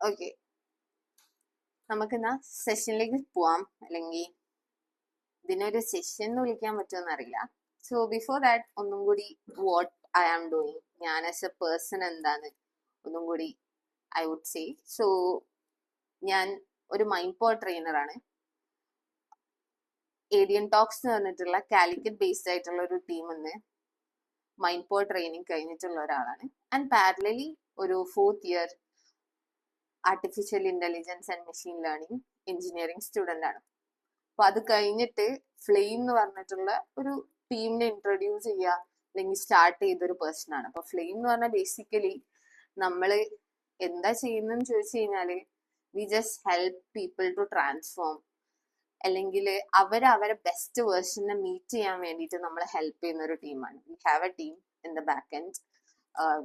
Okay, നമുക്ക് എന്നാ സെഷനിലേക്ക് പോവാം. അല്ലെങ്കിൽ ഇതിനൊരു സെഷൻ എന്ന് വിളിക്കാൻ പറ്റുമെന്ന് അറിയില്ല. സോ ബിഫോർ ദാറ്റ് ഒന്നും കൂടി വാട്ട് ഐ ആം ഡൂയിങ്, ഞാൻ ആസ് എ പേഴ്സൺ എന്താണ് ഒന്നും കൂടി ഐ വുഡ് സേ. സോ ഞാൻ ഒരു മൈൻഡ് പവർ ട്രെയിനറാണ്. ഏരിയൻ ടോക്സ് എന്ന് പറഞ്ഞിട്ടുള്ള കാലിക്കറ്റ് ബേസ്ഡ് ആയിട്ടുള്ള ഒരു ടീമിന്ന് മൈൻഡ് പവർ ട്രെയിനിങ് കഴിഞ്ഞിട്ടുള്ള ഒരാളാണ്. ആൻഡ് പാരലലി ഒരു 4th year artificial intelligence and machine learning engineering student ആണ്. അപ്പൊ അത് കഴിഞ്ഞിട്ട് ഫ്ലെയിം എന്ന് പറഞ്ഞിട്ടുള്ള ഒരു ടീമിനെ ഇൻട്രൊഡ്യൂസ് ചെയ്യുക അല്ലെങ്കിൽ സ്റ്റാർട്ട് ചെയ്തൊരു പേഴ്സൺ ആണ്. അപ്പൊ ഫ്ലെയിം എന്ന് പറഞ്ഞാൽ ബേസിക്കലി നമ്മൾ എന്താ ചെയ്യുന്നതെന്ന് ചോദിച്ചു കഴിഞ്ഞാല് we just help people to transform, അല്ലെങ്കിൽ അവരെ ബെസ്റ്റ് വേർഷനെ മീറ്റ് ചെയ്യാൻ വേണ്ടിയിട്ട് നമ്മൾ ഹെൽപ്പ് ചെയ്യുന്ന ഒരു ടീമാണ്. We have A team in the back end.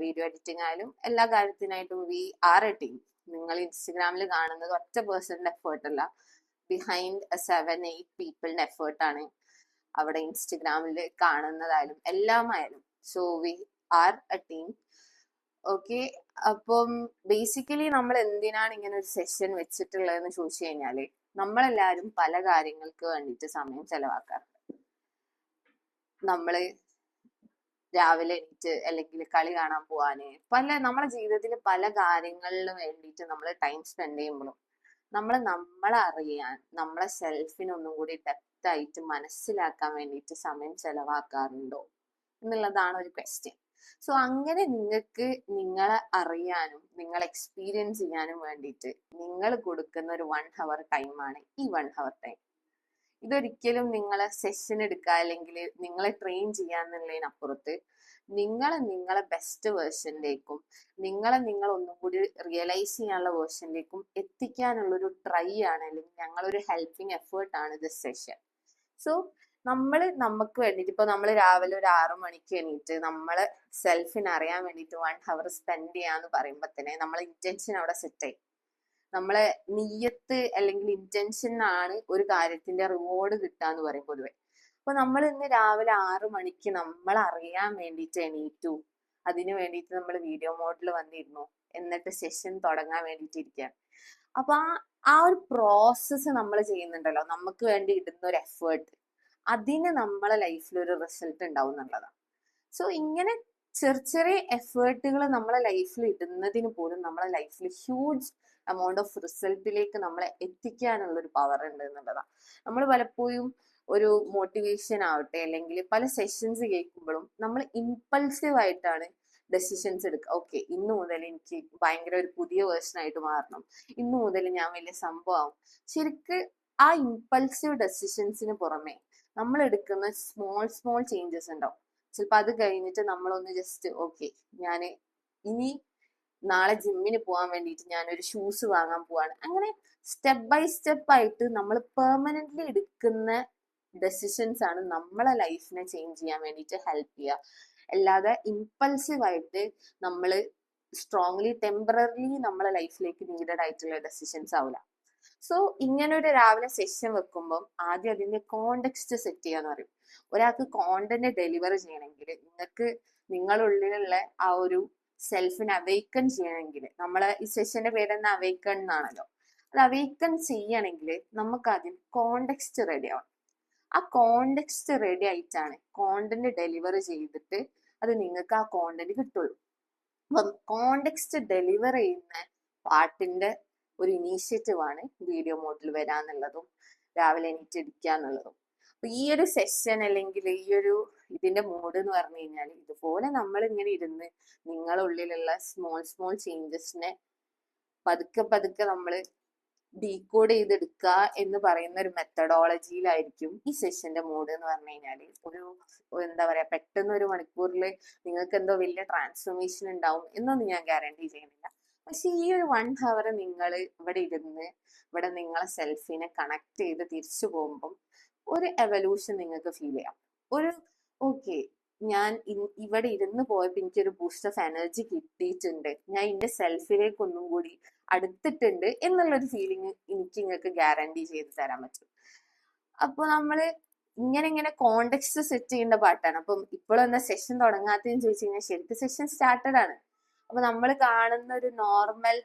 Video editing ആയാലും എല്ലാ കാര്യത്തിനായിട്ടും വി ആർ എ ടീം. നിങ്ങൾ ഇൻസ്റ്റഗ്രാമിൽ കാണുന്നത് ഒറ്റ പേഴ്സണിന്റെ എഫേർട്ട് അല്ല, ബിഹൈൻഡ് 7-8 പീപ്പിളിന്റെ എഫേർട്ടാണ് അവിടെ ഇൻസ്റ്റഗ്രാമിൽ കാണുന്നതായാലും എല്ലാമായാലും. So we are a team. Okay, അപ്പം ബേസിക്കലി നമ്മൾ എന്തിനാണ് ഇങ്ങനെ ഒരു സെഷൻ വെച്ചിട്ടുള്ളതെന്ന് ചോദിച്ചു കഴിഞ്ഞാല് നമ്മളെല്ലാവരും പല കാര്യങ്ങൾക്ക് വേണ്ടിയിട്ട് സമയം ചെലവാക്കാറുണ്ട്. നമ്മള് രാവിലെ എണീറ്റ് അല്ലെങ്കിൽ കളി കാണാൻ പോവാന് നമ്മുടെ ജീവിതത്തിൽ പല കാര്യങ്ങളിലും വേണ്ടിയിട്ട് നമ്മൾ ടൈം സ്പെൻഡ് ചെയ്യുമ്പോഴും നമ്മളെ അറിയാൻ, നമ്മളെ സെൽഫിനെ ഒന്നും കൂടി ഡെപ്ത് ആയിട്ട് മനസ്സിലാക്കാൻ വേണ്ടിയിട്ട് സമയം ചെലവാക്കാറുണ്ടോ എന്നുള്ളതാണ് ഒരു ക്വസ്റ്റ്യൻ. സോ അങ്ങനെ നിങ്ങൾക്ക് നിങ്ങളെ അറിയാനും നിങ്ങളെ എക്സ്പീരിയൻസ് ചെയ്യാനും വേണ്ടിയിട്ട് നിങ്ങൾ കൊടുക്കുന്ന ഒരു 1 hour ടൈമാണ് ഈ 1 hour ടൈം. ഇതൊരിക്കലും നിങ്ങളെ സെഷൻ എടുക്കുക അല്ലെങ്കിൽ നിങ്ങളെ ട്രെയിൻ ചെയ്യാന്നുള്ളതിനപ്പുറത്ത് നിങ്ങളെ ബെസ്റ്റ് വേർഷനിലേക്കും നിങ്ങൾ ഒന്നും കൂടി റിയലൈസ് ചെയ്യാനുള്ള വേർഷനിലേക്കും എത്തിക്കാനുള്ള ഒരു ട്രൈ ആണ്, അല്ലെങ്കിൽ ഞങ്ങളൊരു ഹെൽപ്പിംഗ് എഫേർട്ട് ആണ് ദിസ് സെഷൻ. സോ നമുക്ക് വേണ്ടിയിട്ട് ഇപ്പൊ നമ്മൾ രാവിലെ ഒരു 6 മണിക്ക് എണീറ്റ് നമ്മളെ സെൽഫിനെ അറിയാൻ വേണ്ടിയിട്ട് 1 hour സ്പെൻഡ് ചെയ്യാന്ന് പറയുമ്പോ തന്നെ നമ്മളെ ഇന്റൻഷൻ അവിടെ സെറ്റ് ആയി. നമ്മളെ നിയ്യത്ത് അല്ലെങ്കിൽ ഇന്റൻഷൻ ആണ് ഒരു കാര്യത്തിന്റെ റിവാർഡ് കിട്ടാന്ന് പറയും പൊതുവെ. അപ്പൊ നമ്മൾ ഇന്ന് രാവിലെ 6 മണിക്ക് നമ്മൾ അറിയാൻ വേണ്ടിയിട്ട് എണീറ്റു, അതിന് വേണ്ടിയിട്ട് നമ്മൾ വീഡിയോ മോഡിൽ വന്നിരുന്നു, എന്നിട്ട് സെഷൻ തുടങ്ങാൻ വേണ്ടിയിട്ട് ഇരിക്കുകയാണ്. അപ്പൊ ആ ഒരു പ്രോസസ്സ് നമ്മൾ ചെയ്യുന്നുണ്ടല്ലോ, നമുക്ക് വേണ്ടി ഇടുന്ന ഒരു എഫേർട്ട്, അതിന് നമ്മളെ ലൈഫിൽ ഒരു റിസൾട്ട് ഉണ്ടാവും എന്നുള്ളതാണ്. സോ ഇങ്ങനെ ചെറിയ എഫേർട്ടുകൾ നമ്മളെ ലൈഫിൽ ഇടുന്നതിന് പോലും നമ്മളെ ലൈഫിൽ ഹ്യൂജ് എമൗണ്ട് ഓഫ് റിസൾട്ടിലേക്ക് നമ്മളെ എത്തിക്കാനുള്ള ഒരു പവർ ഉണ്ട് എന്നുള്ളതാണ്. നമ്മൾ പലപ്പോഴും ഒരു മോട്ടിവേഷൻ ആവട്ടെ അല്ലെങ്കിൽ പല സെഷൻസ് കേൾക്കുമ്പോഴും നമ്മൾ ഇമ്പൾസീവ് ആയിട്ടാണ് ഡെസിഷൻസ് എടുക്കുക. ഓക്കെ, ഇന്നു മുതൽ എനിക്ക് ഭയങ്കര ഒരു പുതിയ വേർഷൻ ആയിട്ട് മാറണം, ഇന്നു മുതൽ ഞാൻ വലിയ സംഭവമാവും. ശരിക്ക് ആ ഇമ്പൾസീവ് ഡെസിഷൻസിന് പുറമെ നമ്മൾ എടുക്കുന്ന സ്മോൾ ചേഞ്ചസ് ഉണ്ടാവും. ചിലപ്പോൾ അത് കഴിഞ്ഞിട്ട് നമ്മളൊന്ന് ജസ്റ്റ് ഓക്കെ, ഞാൻ ഇനി നാളെ ജിമ്മിന് പോകാൻ വേണ്ടിയിട്ട് ഞാനൊരു ഷൂസ് വാങ്ങാൻ പോവാണ്. അങ്ങനെ സ്റ്റെപ്പ് ബൈ സ്റ്റെപ്പ് ആയിട്ട് നമ്മൾ പെർമനന്റ്ലി എടുക്കുന്ന ഡെസിഷൻസ് ആണ് നമ്മളെ ലൈഫിനെ ചേഞ്ച് ചെയ്യാൻ വേണ്ടിയിട്ട് ഹെൽപ്പ് ചെയ്യുക. അല്ലാതെ ഇമ്പൾസീവ് ആയിട്ട് നമ്മൾ സ്ട്രോങ്ലി ടെമ്പററിലി നമ്മളെ ലൈഫിലേക്ക് നീഡഡ് ആയിട്ടുള്ള ഡെസിഷൻസ് ആവില്ല. സോ ഇങ്ങനെ ഒരു രാവിലെ സെഷൻ വെക്കുമ്പോൾ ആദ്യം അതിന്റെ കോണ്ടെക്സ്റ്റ് സെറ്റ് ചെയ്യാന്ന് പറയും. ഒരാൾക്ക് കോണ്ടന്റ് ഡെലിവർ ചെയ്യണമെങ്കിൽ നിങ്ങൾക്ക് നിങ്ങളുള്ളിലുള്ള ആ ഒരു സെൽഫിനെ അവെയ്ക്കൺ ചെയ്യണമെങ്കിൽ, നമ്മളെ ഈ സെഷന്റെ പേര് തന്നെ അവെയ്ക്കൺ എന്നാണല്ലോ, അത് അവെയ്ക്കൺ ചെയ്യണമെങ്കിൽ നമുക്ക് ആദ്യം കോണ്ടെക്സ്റ്റ് റെഡി ആവണം. ആ കോണ്ടെക്സ്റ്റ് റെഡി ആയിട്ടാണ് കോണ്ടന്റ് ഡെലിവർ ചെയ്തിട്ട് അത് നിങ്ങൾക്ക് ആ കോണ്ടന്റ് കിട്ടുള്ളൂ. അപ്പം കോണ്ടെക്സ്റ്റ് ഡെലിവർ ചെയ്യുന്ന പാർട്ടിന്റെ ഒരു ഇനീഷ്യേറ്റീവ് ആണ് വീഡിയോ മോഡിൽ വരാന്നുള്ളതും രാവിലെ എണീറ്റ് ഇരിക്കുക എന്നുള്ളതും. അപ്പൊ ഈ ഒരു സെഷൻ അല്ലെങ്കിൽ ഈ ഒരു ഇതിന്റെ മോഡ് എന്ന് പറഞ്ഞു കഴിഞ്ഞാൽ ഇതുപോലെ നമ്മൾ ഇങ്ങനെ ഇരുന്ന് നിങ്ങളുള്ളിലുള്ള സ്മോൾ ചേഞ്ചസിനെ പതുക്കെ നമ്മൾ ഡീകോഡ് ചെയ്തെടുക്കുക എന്ന് പറയുന്ന ഒരു മെത്തഡോളജിയിലായിരിക്കും ഈ സെഷന്റെ മോഡ് എന്ന് പറഞ്ഞു കഴിഞ്ഞാല്. എന്താ പറയാ, പെട്ടെന്ന് ഒരു മണിക്കൂറിൽ നിങ്ങൾക്ക് എന്തോ വലിയ ട്രാൻസ്ഫോർമേഷൻ ഉണ്ടാവും എന്നൊന്നും ഞാൻ ഗ്യാരണ്ടി ചെയ്യുന്നില്ല. പക്ഷെ ഈ ഒരു 1 hour നിങ്ങൾ ഇവിടെ ഇരുന്ന് ഇവിടെ നിങ്ങളെ സെൽഫിനെ കണക്ട് ചെയ്ത് തിരിച്ചു പോകുമ്പം ഒരു എവല്യൂഷൻ നിങ്ങൾക്ക് ഫീൽ ചെയ്യാം. ഒരു ഓക്കെ, ഞാൻ ഇവിടെ ഇരുന്ന് പോയപ്പോൾ എനിക്കൊരു ബൂസ്റ്റ് ഓഫ് എനർജി കിട്ടിയിട്ടുണ്ട്, ഞാൻ എന്റെ സെൽഫിലേക്ക് ഒന്നും കൂടി അടുത്തിട്ടുണ്ട് എന്നുള്ളൊരു ഫീലിംഗ് എനിക്ക് നിങ്ങൾക്ക് ഗ്യാരണ്ടി ചെയ്ത് തരാൻ പറ്റും. അപ്പൊ നമ്മള് ഇങ്ങനെ കോണ്ടെക്സ്റ്റ് സെറ്റ് ചെയ്യേണ്ട പാട്ടാണ്. അപ്പം ഇപ്പോഴും എന്താ സെഷൻ തുടങ്ങാത്തതെന്ന് ചോദിച്ചു കഴിഞ്ഞാൽ ശരിക്കും സെഷൻ സ്റ്റാർട്ടഡ് ആണ്. അപ്പൊ നമ്മൾ കാണുന്ന ഒരു നോർമൽ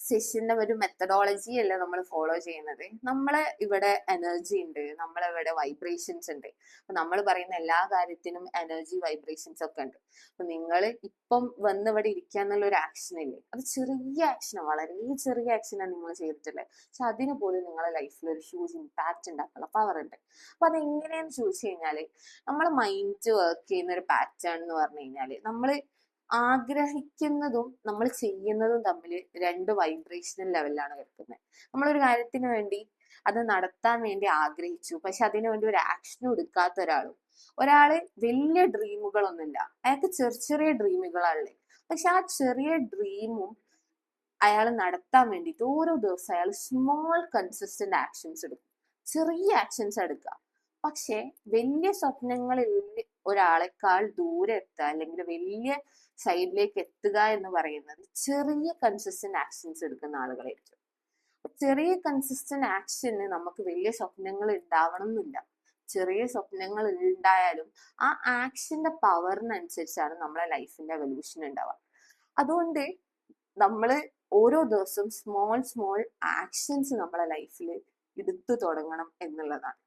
സെഷന്റെ ഒരു മെത്തഡോളജി അല്ല നമ്മൾ ഫോളോ ചെയ്യുന്നത്. നമ്മളെ ഇവിടെ എനർജി ഉണ്ട്, നമ്മളെ ഇവിടെ വൈബ്രേഷൻസ് ഉണ്ട്. അപ്പൊ നമ്മൾ പറയുന്ന എല്ലാ കാര്യത്തിനും എനർജി വൈബ്രേഷൻസ് ഒക്കെ ഉണ്ട്. അപ്പൊ നിങ്ങൾ ഇപ്പം വന്ന് ഇവിടെ ഇരിക്കുക എന്നുള്ള ഒരു ആക്ഷൻ ഇല്ലേ, അത് ചെറിയ ആക്ഷനാണ്, വളരെ ചെറിയ ആക്ഷനാണ് നിങ്ങൾ ചെയ്തിട്ടുള്ളത്. പക്ഷെ അതിന് പോലും നിങ്ങളെ ലൈഫിൽ ഒരു ഹ്യൂജ് ഇമ്പാക്ട് ഉണ്ടാക്കാനുള്ള പവർ ഉണ്ട്. അപ്പൊ അതെങ്ങനെയാന്ന് ചോദിച്ചു കഴിഞ്ഞാല്, നമ്മളെ മൈൻഡ് വർക്ക് ചെയ്യുന്ന ഒരു പാറ്റേൺ എന്ന് പറഞ്ഞു കഴിഞ്ഞാല്, നമ്മൾ ആഗ്രഹിക്കുന്നതും നമ്മൾ ചെയ്യുന്നതും തമ്മിൽ രണ്ട് വൈബ്രേഷണൽ ലെവലിലാണ് കിടക്കുന്നത്. നമ്മളൊരു കാര്യത്തിന് വേണ്ടി അത് നടത്താൻ വേണ്ടി ആഗ്രഹിച്ചു, പക്ഷെ അതിനു വേണ്ടി ഒരു ആക്ഷനും എടുക്കാത്ത ഒരാള് വലിയ ഡ്രീമുകളൊന്നുമില്ല, അയാൾക്ക് ചെറിയ ചെറിയ ഡ്രീമുകളാണുള്ളത്. പക്ഷെ ആ ചെറിയ ഡ്രീമും അയാൾ നടത്താൻ വേണ്ടിയിട്ട് ഓരോ ദിവസം അയാൾ സ്മോൾ കൺസിസ്റ്റന്റ് ആക്ഷൻസ് എടുക്കും, ചെറിയ ആക്ഷൻസ് എടുക്കുക. പക്ഷെ വലിയ സ്വപ്നങ്ങളിൽ ഒരാളെക്കാൾ ദൂരെ എത്തുക അല്ലെങ്കിൽ വലിയ സൈഡിലേക്ക് എത്തുക എന്ന് പറയുന്നത് ചെറിയ കൺസിസ്റ്റന്റ് ആക്ഷൻസ് എടുക്കുന്ന ആളുകളായിരിക്കും. ചെറിയ കൺസിസ്റ്റന്റ് ആക്ഷന് നമുക്ക് വലിയ സ്വപ്നങ്ങൾ ഉണ്ടാവണം എന്നില്ല. ചെറിയ സ്വപ്നങ്ങൾ ഉണ്ടായാലും ആ ആക്ഷന്റെ പവറിനനുസരിച്ചാണ് നമ്മളെ ലൈഫിന്റെ എവല്യൂഷൻ ഉണ്ടാവുക. അതുകൊണ്ട് നമ്മൾ ഓരോ ദിവസവും സ്മോൾ സ്മോൾ ആക്ഷൻസ് നമ്മളെ ലൈഫിൽ എടുത്തു തുടങ്ങണം എന്നുള്ളതാണ്.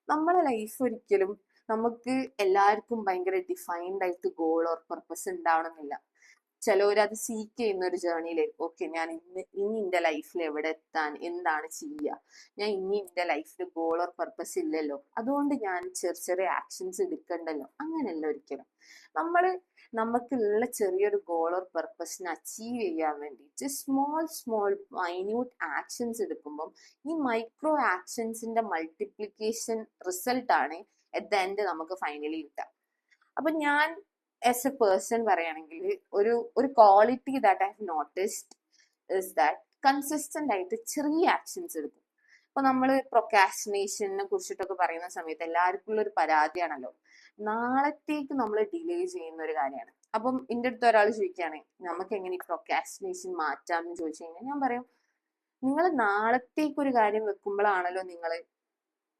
നമ്മളെ ലൈഫ് ഒരിക്കലും നമുക്ക് എല്ലാവർക്കും ഭയങ്കര ഡിഫൈൻഡ് ആയിട്ട് ഗോൾ ഓർ പർപ്പസ് ഉണ്ടാവണമെന്നില്ല. ചിലവർ അത് സീക്ക് ചെയ്യുന്ന ഒരു ജേർണിയിലേക്ക്, ഓക്കെ ഞാൻ ഇനി എന്റെ ലൈഫിൽ എവിടെ എത്താൻ, എന്താണ് ചെയ്യുക, ഞാൻ ഇനി എന്റെ ലൈഫിൽ ഗോൾ ഓർ പർപ്പസ് ഇല്ലല്ലോ, അതുകൊണ്ട് ഞാൻ ചെറിയ ചെറിയ ആക്ഷൻസ് എടുക്കണ്ടല്ലോ, അങ്ങനെയല്ല ഒരിക്കലും. നമ്മൾ നമുക്കുള്ള ചെറിയൊരു ഗോൾ ഓർ പർപ്പസിനെ അച്ചീവ് ചെയ്യാൻ വേണ്ടിയിട്ട് സ്മോൾ സ്മോൾ മൈന്യൂട്ട് ആക്ഷൻസ് എടുക്കുമ്പം ഈ മൈക്രോ ആക്ഷൻസിന്റെ മൾട്ടിപ്ലിക്കേഷൻ റിസൾട്ടാണ് അറ്റ് ദ എൻഡ് നമുക്ക് ഫൈനലി കിട്ടുക. അപ്പൊ ഞാൻ ആസ് എ പേഴ്സൺ പറയുകയാണെങ്കിൽ ഒരു quality that I have noticed is that consistent ആയിട്ട് ചെറിയ ആക്ഷൻസ് എടുക്കും. അപ്പൊ നമ്മൾ പ്രൊക്കാസ്റ്റിനേഷനെ കുറിച്ചിട്ടൊക്കെ പറയുന്ന സമയത്ത് എല്ലാവർക്കും ഉള്ള ഒരു പരാതിയാണല്ലോ, നാളത്തേക്ക് നമ്മൾ ഡിലേ ചെയ്യുന്ന ഒരു കാര്യമാണ്. അപ്പം എൻ്റെ അടുത്ത് ഒരാൾ ചോദിക്കുകയാണ് നമുക്ക് എങ്ങനെ ഈ പ്രൊക്കാസ്റ്റിനേഷൻ മാറ്റാമെന്ന് ചോദിച്ചു കഴിഞ്ഞാൽ ഞാൻ പറയും, നിങ്ങൾ നാളത്തേക്ക് ഒരു കാര്യം വെക്കുമ്പോഴാണല്ലോ നിങ്ങൾ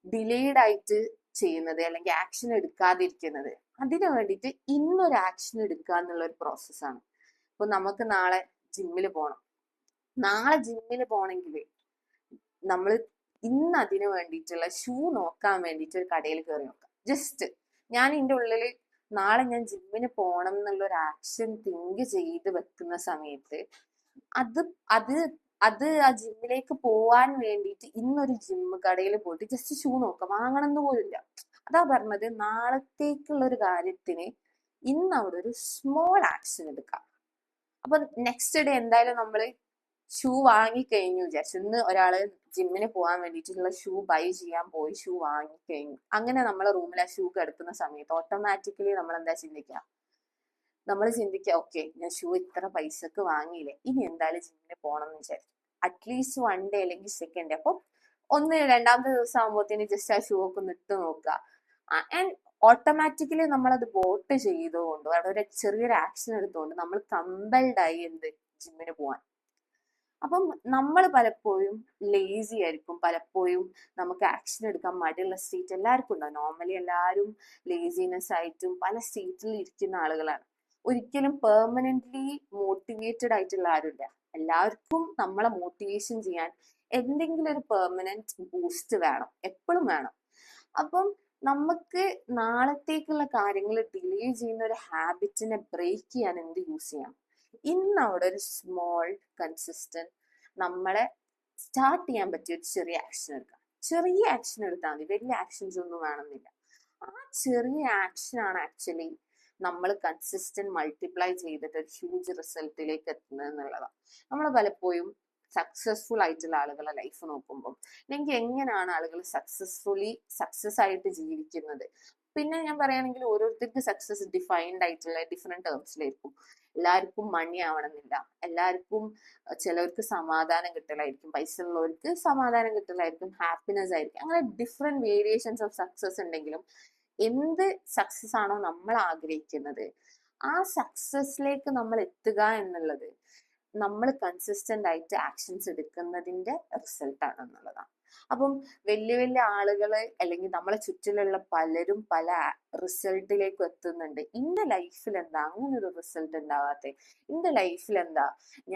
ഡിലേഡ് ആയിട്ട് ചെയ്യുന്നത് അല്ലെങ്കിൽ ആക്ഷൻ എടുക്കാതിരിക്കുന്നത്. അതിനു വേണ്ടിയിട്ട് ഇന്നൊരു ആക്ഷൻ എടുക്കുക എന്നുള്ള ഒരു പ്രോസസ്സാണ്. ഇപ്പൊ നമുക്ക് നാളെ ജിമ്മിൽ പോകണം. നാളെ ജിമ്മിൽ പോകണമെങ്കിൽ നമ്മൾ ഇന്ന് അതിന് വേണ്ടിയിട്ടുള്ള ഷൂ നോക്കാൻ വേണ്ടിയിട്ട് ഒരു കടയിൽ കയറി നോക്കാം. ജസ്റ്റ് ഞാൻ ഇതിൻ്റെ ഉള്ളിൽ നാളെ ഞാൻ ജിമ്മിന് പോകണം എന്നുള്ള ഒരു ആക്ഷൻ തിങ്ക് ചെയ്ത് വെക്കുന്ന സമയത്ത് അത് അത് അത് ആ ജിമ്മിലേക്ക് പോവാൻ വേണ്ടിയിട്ട് ഇന്നൊരു ജിമ്മ് കടയിൽ പോയിട്ട് ജസ്റ്റ് ഷൂ നോക്കാം, വാങ്ങണമെന്ന് പോലില്ല. അതാ പറഞ്ഞത്, നാളത്തേക്കുള്ള ഒരു കാര്യത്തിന് ഇന്ന് അവിടെ ഒരു സ്മോൾ ആക്ഷൻ എടുക്കാം. അപ്പൊ നെക്സ്റ്റ് ഡേ എന്തായാലും നമ്മൾ ഷൂ വാങ്ങിക്കഴിഞ്ഞു വിചാരിച്ചു, ഇന്ന് ഒരാള് ജിമ്മിന് പോകാൻ വേണ്ടിയിട്ടുള്ള ഷൂ ബൈ ചെയ്യാൻ പോയി, ഷൂ വാങ്ങിക്കഴിഞ്ഞു. അങ്ങനെ നമ്മളെ റൂമിൽ ആ ഷൂ കിടക്കുന്ന സമയത്ത് ഓട്ടോമാറ്റിക്കലി നമ്മൾ എന്താ ചിന്തിക്കുക, നമ്മൾ ചിന്തിക്കുക ഓക്കെ ഞാൻ ഷൂ ഇത്ര പൈസക്ക് വാങ്ങിയില്ലേ, ഇനി എന്തായാലും ജിമ്മിന് പോകണം എന്ന് വിചാരിച്ചു. അറ്റ്ലീസ്റ്റ് 1 ഡേ അല്ലെങ്കിൽ 2nd ഡേ, അപ്പൊ രണ്ടാമത്തെ ദിവസം ആകുമ്പോഴത്തേന് ജസ്റ്റ് ആ ഷൂ ഒക്കെ ഒന്ന് ഇട്ട് നോക്കുക. ആൻഡ് ഓട്ടോമാറ്റിക്കലി നമ്മളത് വോട്ട് ചെയ്തുകൊണ്ട് അവിടെ ഒരു ചെറിയൊരു ആക്ഷൻ എടുത്തുകൊണ്ട് നമ്മൾ കമ്പൽഡ് ആയി ജിമ്മിന് പോവാൻ. അപ്പം നമ്മൾ പലപ്പോഴും ലേസി ആയിരിക്കും, പലപ്പോഴും നമുക്ക് ആക്ഷൻ എടുക്കാൻ മടിയുള്ള സ്റ്റേറ്റ് എല്ലാവർക്കും ഉണ്ടാവും. നോർമലി എല്ലാവരും ലേസിനെസ് ആയിട്ടും പല സ്റ്റേറ്റിൽ ഇരിക്കുന്ന ആളുകളാണ്. ഒരിക്കലും പെർമനന്റ്ലി മോട്ടിവേറ്റഡ് ആയിട്ടുള്ള ആരുമില്ല. എല്ലാവർക്കും നമ്മളെ മോട്ടിവേഷൻ ചെയ്യാൻ എന്തെങ്കിലും ഒരു പെർമനന്റ് ബൂസ്റ്റ് വേണം, എപ്പോഴും വേണം. അപ്പം നമുക്ക് നാളത്തേക്കുള്ള കാര്യങ്ങൾ ഡിലേ ചെയ്യുന്ന ഒരു ഹാബിറ്റിനെ ബ്രേക്ക് ചെയ്യാൻ എന്ത് യൂസ് ചെയ്യാം, ഇന്ന് അവിടെ ഒരു സ്മോൾ കൺസിസ്റ്റന്റ് നമ്മളെ സ്റ്റാർട്ട് ചെയ്യാൻ പറ്റിയ ഒരു ചെറിയ ആക്ഷൻ എടുക്കാം. ചെറിയ ആക്ഷൻ എടുത്താൽ മതി, വലിയ ആക്ഷൻസ് ഒന്നും വേണമെന്നില്ല. ആ ചെറിയ ആക്ഷൻ ആണ് ആക്ച്വലി നമ്മൾ കൺസിസ്റ്റന്റ് മൾട്ടിപ്ലൈ ചെയ്തിട്ട് ഒരു ഹ്യൂജ് റിസൾട്ടിലേക്ക് എത്തുന്നത് എന്നുള്ളതാണ്. നമ്മൾ പലപ്പോഴും സക്സസ്ഫുൾ ആയിട്ടുള്ള ആളുകളെ ലൈഫ് നോക്കുമ്പോൾ അല്ലെങ്കിൽ എങ്ങനെയാണ് ആളുകൾ സക്സസ് ആയിട്ട് ജീവിക്കുന്നത്, പിന്നെ ഞാൻ പറയുകയാണെങ്കിൽ ഓരോരുത്തർക്ക് സക്സസ് ഡിഫൈൻഡ് ആയിട്ടുള്ള ഡിഫറെന്റ് ടേംസിലായിരിക്കും. എല്ലാവർക്കും മണി ആവണമെന്നില്ല, എല്ലാവർക്കും ചിലവർക്ക് സമാധാനം കിട്ടലായിരിക്കും, പൈസ ഉള്ളവർക്ക് സമാധാനം കിട്ടലായിരിക്കും, ഹാപ്പിനെസ് ആയിരിക്കും. അങ്ങനെ ഡിഫറെന്റ് വേരിയേഷൻസ് ഓഫ് സക്സസ് ഉണ്ടെങ്കിലും എന്ത് സക്സസ് ആണോ നമ്മൾ ആഗ്രഹിക്കുന്നത് ആ സക്സസിലേക്ക് നമ്മൾ എത്തുക എന്നുള്ളത് നമ്മൾ കൺസിസ്റ്റന്റ് ആയിട്ട് ആക്ഷൻസ് എടുക്കുന്നതിന്റെ റിസൾട്ട് ആണ് എന്നുള്ളതാണ്. അപ്പം വലിയ വലിയ ആളുകള് അല്ലെങ്കിൽ നമ്മളെ ചുറ്റിലുള്ള പലരും പല റിസൾട്ടിലേക്ക് എത്തുന്നുണ്ട്. എന്റെ ലൈഫിൽ എന്താ അങ്ങനെ ഒരു റിസൾട്ട് ഉണ്ടാവാത്തെ, എന്റെ ലൈഫിൽ എന്താ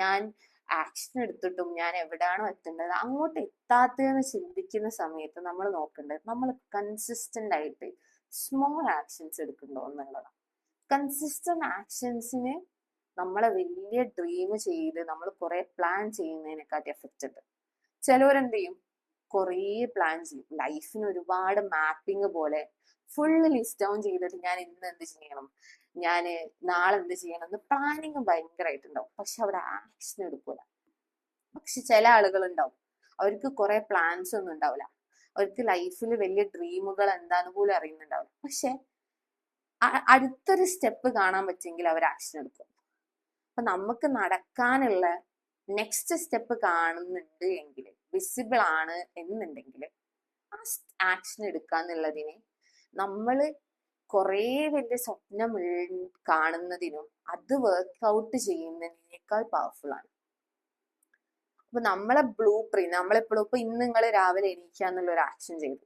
ഞാൻ ആക്ഷൻ എടുത്തിട്ടും ഞാൻ എവിടെയാണോ എത്തേണ്ടത് അങ്ങോട്ട് എത്താത്തതെന്ന് ചിന്തിക്കുന്ന സമയത്ത് നമ്മൾ നോക്കേണ്ടത് നമ്മൾ കൺസിസ്റ്റന്റ് ആയിട്ട് സ്മോൾ ആക്ഷൻസ് എടുക്കുന്നുണ്ടോ എന്നുള്ളതാണ്. കൺസിസ്റ്റന്റ് ആക്ഷൻസിന് നമ്മളെ വലിയ ഡ്രീം ചെയ്ത് നമ്മൾ കുറെ പ്ലാൻ ചെയ്യുന്നതിനെക്കാട്ടി എഫക്റ്റ് ഉണ്ട്. ചിലവരെന്ത് ചെയ്യും, കുറേ പ്ലാൻ ചെയ്യും, ലൈഫിന് ഒരുപാട് മാപ്പിംഗ് പോലെ ഫുള്ള് ലിസ്റ്റ് ഡൗൺ ചെയ്തിട്ട് ഞാൻ ഇന്ന് എന്ത് ചെയ്യണം, ഞാൻ നാളെ എന്ത് ചെയ്യണം എന്ന് പ്ലാനിങ് ഭയങ്കരമായിട്ടുണ്ടാവും, പക്ഷെ അവിടെ ആക്ഷൻ എടുക്കൂല. പക്ഷെ ചില ആളുകൾ ഉണ്ടാവും, അവർക്ക് കുറെ പ്ലാൻസ് ഒന്നും ഉണ്ടാവില്ല, അവർക്ക് ലൈഫിൽ വലിയ ഡ്രീമുകൾ എന്താന്ന് പോലും അറിയുന്നുണ്ടാവില്ല, പക്ഷെ അടുത്തൊരു സ്റ്റെപ്പ് കാണാൻ പറ്റുമെങ്കിൽ അവർ ആക്ഷൻ എടുക്കും. അപ്പൊ നമുക്ക് നടക്കാനുള്ള നെക്സ്റ്റ് സ്റ്റെപ്പ് കാണുന്നുണ്ട് എങ്കിൽ, വിസിബിൾ ആണ് എന്നുണ്ടെങ്കിൽ ആ ആക്ഷൻ എടുക്കാന്നുള്ളതിന് നമ്മൾ കുറേ വലിയ സ്വപ്നം കാണുന്നതിനും അത് വർക്ക്ഔട്ട് ചെയ്യുന്നതിനേക്കാൾ പവർഫുൾ ആണ്. അപ്പൊ നമ്മളെ ബ്ലൂ പ്രിന്റ് നമ്മളെപ്പോഴും ഇപ്പൊ ഇന്ന് നിങ്ങൾ രാവിലെ എണീക്കുക എന്നുള്ള ഒരു ആക്ഷൻ ചെയ്തു,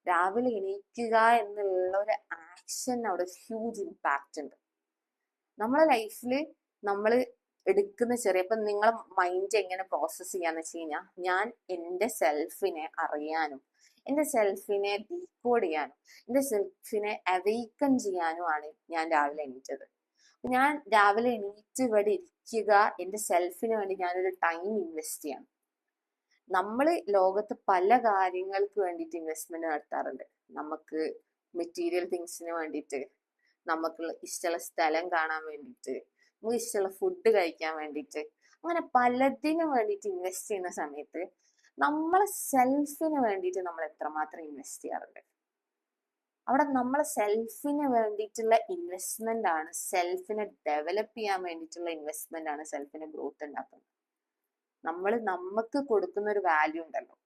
രാവിലെ എണീക്കുക എന്നുള്ള ഒരു ആക്ഷൻ അവിടെ ഹ്യൂജ് ഇമ്പാക്റ്റ് ഉണ്ട് നമ്മളെ ലൈഫിൽ. നമ്മൾ എടുക്കുന്ന ചെറിയ, ഇപ്പൊ നിങ്ങളെ മൈൻഡ് എങ്ങനെ പ്രോസസ് ചെയ്യാന്ന് വെച്ച് കഴിഞ്ഞാൽ, ഞാൻ എൻ്റെ സെൽഫിനെ അറിയാനും എൻ്റെ സെൽഫിനെ ഡീകോഡ് ചെയ്യാനും എൻ്റെ സെൽഫിനെ അവെയ്ക്കൺ ചെയ്യാനുമാണ് ഞാൻ രാവിലെ എണീറ്റത്. ഞാൻ രാവിലെ എണീറ്റ് ഇവിടെ ഇരിക്കുക, എൻ്റെ സെൽഫിന് വേണ്ടി ഞാനൊരു ടൈം ഇൻവെസ്റ്റ് ചെയ്യണം. നമ്മൾ ലോകത്ത് പല കാര്യങ്ങൾക്ക് വേണ്ടിയിട്ട് ഇൻവെസ്റ്റ്മെന്റ് നടത്താറുണ്ട്. നമുക്ക് മെറ്റീരിയൽ തിങ്സിന് വേണ്ടിയിട്ട്, നമുക്ക് ഇഷ്ടമുള്ള സ്ഥലം കാണാൻ വേണ്ടിയിട്ട്, നമുക്ക് ഇഷ്ടമുള്ള ഫുഡ് കഴിക്കാൻ വേണ്ടിയിട്ട്, അങ്ങനെ പലതിനും വേണ്ടിയിട്ട് ഇൻവെസ്റ്റ് ചെയ്യുന്ന സമയത്ത് നമ്മളെ സെൽഫിന് വേണ്ടിയിട്ട് നമ്മൾ എത്രമാത്രം ഇൻവെസ്റ്റ് ചെയ്യാറുണ്ട്? അവിടെ നമ്മളെ സെൽഫിന് വേണ്ടിയിട്ടുള്ള ഇൻവെസ്റ്റ്മെന്റ് ആണ്, സെൽഫിനെ ഡെവലപ്പ് ചെയ്യാൻ വേണ്ടിയിട്ടുള്ള ഇൻവെസ്റ്റ്മെന്റ് ആണ് സെൽഫിന് ഗ്രോത്ത് ഉണ്ടാക്കുന്നത്. നമ്മൾ നമുക്ക് കൊടുക്കുന്ന ഒരു വാല്യൂ ഉണ്ടല്ലോ,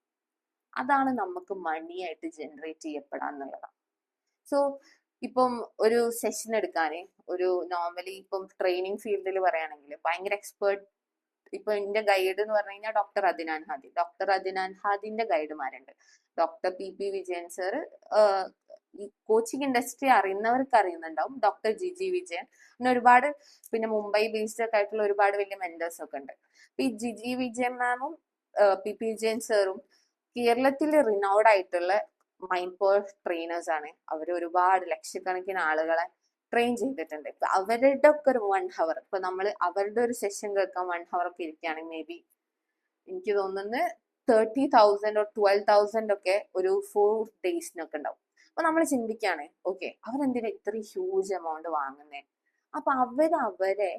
അതാണ് നമുക്ക് മണി ആയിട്ട് ജനറേറ്റ് ചെയ്യപ്പെടാന്നുള്ളതാണ്. സോ ഇപ്പം ഒരു സെഷൻ എടുക്കാന്, ഒരു നോർമലി ഇപ്പം ട്രെയിനിങ് ഫീൽഡിൽ പറയുകയാണെങ്കിൽ ഭയങ്കര എക്സ്പേർട്ട്, ഇപ്പൊ എന്റെ ഗൈഡ് എന്ന് പറഞ്ഞു കഴിഞ്ഞാൽ ഡോക്ടർ അദിനാൻ ഹാദിന്റെ ഗൈഡുമാരുണ്ട്. ഡോക്ടർ പി വിജയൻ സർ, ഈ കോച്ചിങ് ഇൻഡസ്ട്രി അറിയുന്നവർക്ക് അറിയുന്നുണ്ടാവും. ഡോക്ടർ ജിജി വിജയൻ, പിന്നെ ഒരുപാട്, പിന്നെ മുംബൈ ബേസ്ഡ് ഒക്കെ ആയിട്ടുള്ള ഒരുപാട് വലിയ മെന്റേഴ്സ് ഒക്കെ ഉണ്ട്. ഈ ജിജി വിജയൻ മാമും പി വിജയൻ സാറും കേരളത്തിൽ റിനൗഡ് ആയിട്ടുള്ള മൈൻഡ് പവർ ട്രെയിനേഴ്സ് ആണ്. അവർ ഒരുപാട് ലക്ഷക്കണക്കിന് ആളുകളെ ട്രെയിൻ ചെയ്തിട്ടുണ്ട്. ഇപ്പൊ അവരുടെ ഒക്കെ ഒരു 1 hour, ഇപ്പൊ നമ്മൾ അവരുടെ ഒരു സെഷൻ കേൾക്കാൻ 1 hour ഒക്കെ ഇരിക്കുകയാണെങ്കിൽ മേ ബി എനിക്ക് തോന്നുന്നത് 30,000 or 12,000 ഒക്കെ ഒരു 4 daysനൊക്കെ ഉണ്ടാവും. അപ്പൊ നമ്മൾ ചിന്തിക്കുകയാണ്, ഓക്കെ അവരെന്തിനാ ഇത്ര ഹ്യൂജ് എമൗണ്ട് വാങ്ങുന്നേ? അപ്പൊ അവരെ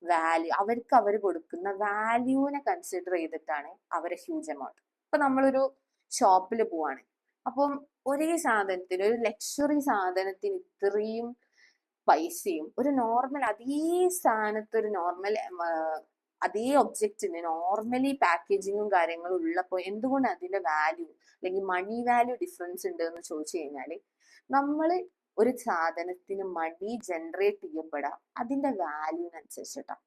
വാല്യൂ, അവർക്ക് അവർ കൊടുക്കുന്ന വാല്യൂവിനെ കൺസിഡർ ചെയ്തിട്ടാണ് അവരെ ഹ്യൂജ് എമൗണ്ട്. ഇപ്പൊ നമ്മളൊരു ഷോപ്പിൽ പോവാണ്, അപ്പം ഒരേ സാധനത്തിന്, ഒരു ലക്ഷറി സാധനത്തിന് ഇത്രയും പൈസയും ഒരു നോർമൽ അതേ സ്ഥാനത്ത് ഒരു നോർമൽ അതേ ഒബ്ജക്റ്റിന് നോർമലി പാക്കേജിങ്ങും കാര്യങ്ങളും ഉള്ളപ്പോൾ എന്തുകൊണ്ട് അതിന്റെ വാല്യൂ അല്ലെങ്കിൽ മണി വാല്യൂ ഡിഫറൻസ് ഉണ്ട് എന്ന് ചോദിച്ചു കഴിഞ്ഞാല്, നമ്മൾ ഒരു സാധനത്തിന് മണി ജനറേറ്റ് ചെയ്യപ്പെടാം അതിന്റെ വാല്യൂവിനനുസരിച്ചിട്ടാണ്.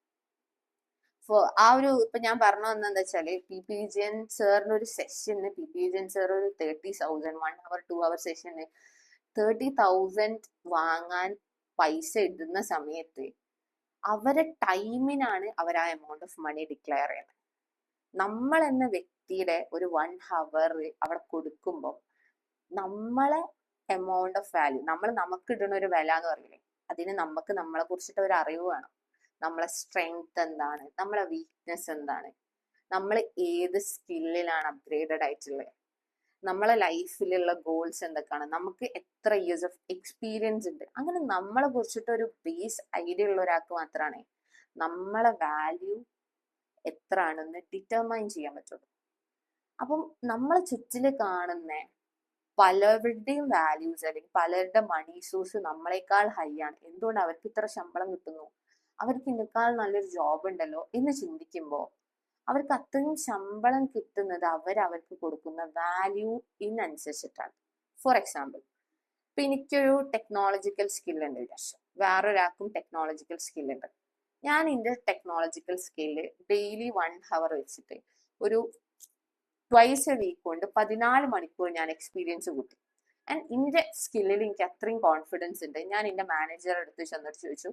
ആ ഒരു ഇപ്പൊ ഞാൻ പറഞ്ഞു വന്നെന്താ വെച്ചാല്, പി വിജയൻ സാറിന് ഒരു സെഷന്, പി വിജയൻ സാർ ഒരു 30,000 1 hour 2 hour സെഷന് 30,000 വാങ്ങാൻ പൈസ ഇടുന്ന സമയത്ത് അവരെ ടൈമിനാണ് അവർ ആ എമൗണ്ട് ഓഫ് മണി ഡിക്ലെയർ ചെയ്യുന്നത്. നമ്മൾ എന്ന വ്യക്തിയുടെ ഒരു 1 hour അവിടെ കൊടുക്കുമ്പോൾ നമ്മളെ എമൗണ്ട് ഓഫ് വാല്യൂ, നമ്മൾ നമുക്ക് ഇടുന്ന ഒരു വില എന്ന് പറയില്ലേ, അതിന് നമുക്ക് നമ്മളെ കുറിച്ചിട്ട് ഒരു അറിവ് വേണം. നമ്മളെ സ്ട്രെങ്ത് എന്താണ്, നമ്മളെ വീക്ക്നെസ് എന്താണ്, നമ്മൾ ഏത് സ്കില്ലിലാണ് അപ്ഗ്രേഡഡ് ആയിട്ടുള്ളത്, നമ്മളെ ലൈഫിലുള്ള ഗോൾസ് എന്തൊക്കെയാണ്, നമുക്ക് എത്ര ഇയേഴ്സ് ഓഫ് എക്സ്പീരിയൻസ് ഉണ്ട്, അങ്ങനെ നമ്മളെ കുറിച്ചിട്ട് ഒരു ബേസ് ഐഡിയ ഉള്ള ഒരാൾക്ക് മാത്രമാണ് നമ്മളെ വാല്യൂ എത്ര ആണെന്ന് ഡിറ്റർമൈൻ ചെയ്യാൻ പറ്റുള്ളൂ. അപ്പം നമ്മളെ ചുറ്റില് കാണുന്ന പലരുടെയും വാല്യൂസ് അല്ലെങ്കിൽ പലരുടെ മണി സോഴ്സ് നമ്മളെക്കാൾ ഹൈ ആണ്. എന്തുകൊണ്ട് അവർക്ക് ഇത്ര ശമ്പളം കിട്ടുന്നു, അവർക്ക് ഇതിനേക്കാൾ നല്ലൊരു ജോബ് ഉണ്ടല്ലോ എന്ന് ചിന്തിക്കുമ്പോൾ അവർക്ക് അത്രയും ശമ്പളം കിട്ടുന്നത് അവർക്ക് കൊടുക്കുന്ന വാല്യൂവിനനുസരിച്ചിട്ടാണ്. ഫോർ എക്സാമ്പിൾ, ഇപ്പൊ എനിക്കൊരു ടെക്നോളജിക്കൽ സ്കിൽ ഉണ്ട് വിചാരിച്ചു, വേറൊരാൾക്കും ടെക്നോളജിക്കൽ സ്കിൽ ഉണ്ട്. ഞാൻ എൻ്റെ ടെക്നോളജിക്കൽ സ്കില്ല് ഡെയിലി 1 hour വെച്ചിട്ട് ഒരു ട്വൈസ് എ വീക്ക് കൊണ്ട് 14 മണിക്കൂർ ഞാൻ എക്സ്പീരിയൻസ് കൂട്ടി. ആൻഡ് എൻ്റെ സ്കില്ലിൽ എനിക്ക് അത്രയും കോൺഫിഡൻസ് ഉണ്ട്. ഞാൻ എൻ്റെ മാനേജറെ അടുത്ത് ചെന്നിട്ട് ചോദിച്ചു,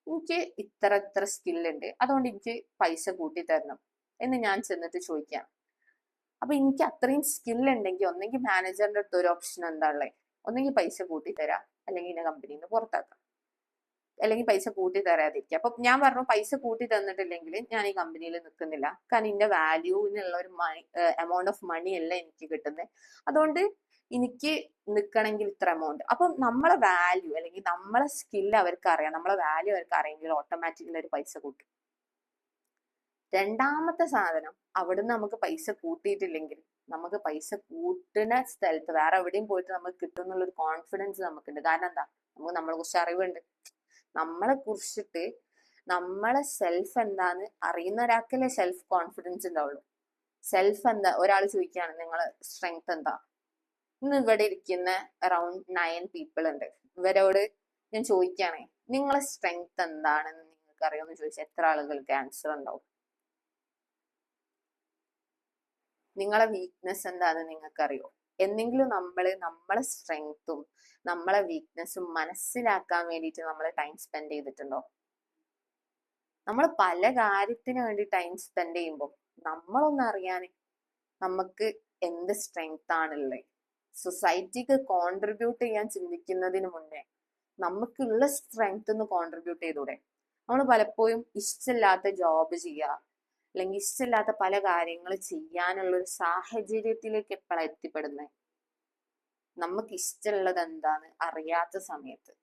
എനിക്ക് ഇത്ര ഇത്ര സ്കില്ലുണ്ട്, അതുകൊണ്ട് എനിക്ക് പൈസ കൂട്ടി തരണം എന്ന് ഞാൻ ചെന്നിട്ട് ചോദിക്കാം. അപ്പൊ എനിക്ക് അത്രയും സ്കിൽ ഉണ്ടെങ്കിൽ ഒന്നെങ്കിൽ മാനേജറിന്റെ അടുത്ത് ഒരു ഓപ്ഷൻ എന്താ ഉള്ളത്, ഒന്നെങ്കിൽ പൈസ കൂട്ടി തരാം, അല്ലെങ്കിൽ എന്നെ കമ്പനിയിൽ നിന്ന് പുറത്താക്കാം, അല്ലെങ്കിൽ പൈസ കൂട്ടി തരാതിരിക്കുക. അപ്പൊ ഞാൻ പറഞ്ഞു, പൈസ കൂട്ടി തന്നിട്ടില്ലെങ്കിൽ ഞാൻ ഈ കമ്പനിയിൽ നിൽക്കുന്നില്ല, കാരണം ഇതിന്റെ വാല്യൂവിനുള്ള ഒരു എമൗണ്ട് ഓഫ് മണി അല്ല എനിക്ക് കിട്ടുന്നത്, അതുകൊണ്ട് എനിക്ക് നിൽക്കണമെങ്കിൽ ഇത്ര എമൗണ്ട്. അപ്പം നമ്മളെ വാല്യൂ അല്ലെങ്കിൽ നമ്മളെ സ്കില്ല് അവർക്ക് അറിയാം, നമ്മളെ വാല്യൂ അവർക്ക് അറിയെങ്കിൽ ഓട്ടോമാറ്റിക്കലി ഒരു പൈസ കൂട്ടും. രണ്ടാമത്തെ സാധനം, അവിടുന്ന് നമുക്ക് പൈസ കൂട്ടിയിട്ടില്ലെങ്കിൽ നമുക്ക് പൈസ കൂട്ടുന്ന സ്ഥലത്ത് വേറെ എവിടെയും പോയിട്ട് നമുക്ക് കിട്ടും എന്നുള്ളൊരു കോൺഫിഡൻസ് നമുക്കുണ്ട്. കാരണം എന്താ, നമുക്ക് നമ്മളെ കുറിച്ച് അറിവുണ്ട്. നമ്മളെ കുറിച്ചിട്ട് നമ്മളെ സെൽഫ് എന്താന്ന് അറിയുന്ന ഒരാൾക്കല്ലേ സെൽഫ് കോൺഫിഡൻസ് ഉണ്ടാവുള്ളൂ. സെൽഫ് എന്താ, ഒരാൾ ചോദിക്കുകയാണ് നിങ്ങളെ സ്ട്രെങ്ത് എന്താ, ഇന്ന് ഇവിടെ ഇരിക്കുന്ന അറൌണ്ട് 9 പീപ്പിൾ ഉണ്ട്, ഇവരോട് ഞാൻ ചോദിക്കുകയാണെ നിങ്ങളെ സ്ട്രെങ്ത് എന്താണെന്ന് നിങ്ങൾക്ക് അറിയാമെന്ന് ചോദിച്ചാൽ എത്ര ആളുകൾക്ക് ആൻസർ ഉണ്ടാവും? നിങ്ങളെ വീക്ക്നെസ് എന്താണെന്ന് നിങ്ങൾക്കറിയോ? എന്തെങ്കിലും നമ്മളെ സ്ട്രെങ്ത്തും നമ്മളെ വീക്ക്നെസ്സും മനസ്സിലാക്കാൻ വേണ്ടിയിട്ട് നമ്മൾ ടൈം സ്പെൻഡ് ചെയ്തിട്ടുണ്ടോ? നമ്മൾ പല കാര്യത്തിന് വേണ്ടി ടൈം സ്പെൻഡ് ചെയ്യുമ്പോൾ നമ്മളൊന്ന് അറിയാൻ നമുക്ക് എന്ത് സ്ട്രെങ്ത് ആണുള്ളത്, സൊസൈറ്റിക്ക് കോൺട്രിബ്യൂട്ട് ചെയ്യാൻ ചിന്തിക്കുന്നതിന് മുന്നേ നമുക്കുള്ള സ്ട്രെങ്ത് ഒന്ന് കോൺട്രിബ്യൂട്ട് ചെയ്തൂടെ? നമ്മൾ പലപ്പോഴും ഇഷ്ടമില്ലാത്ത ജോബ് ചെയ്യുക, അല്ലെങ്കിൽ ഇഷ്ടമില്ലാത്ത പല കാര്യങ്ങൾ ചെയ്യാനുള്ള ഒരു സാഹചര്യത്തിലേക്ക് എപ്പോഴാണ് എത്തിപ്പെടുന്നത്? നമുക്ക് ഇഷ്ടമുള്ളത് എന്താന്ന് അറിയാത്ത സമയത്ത്.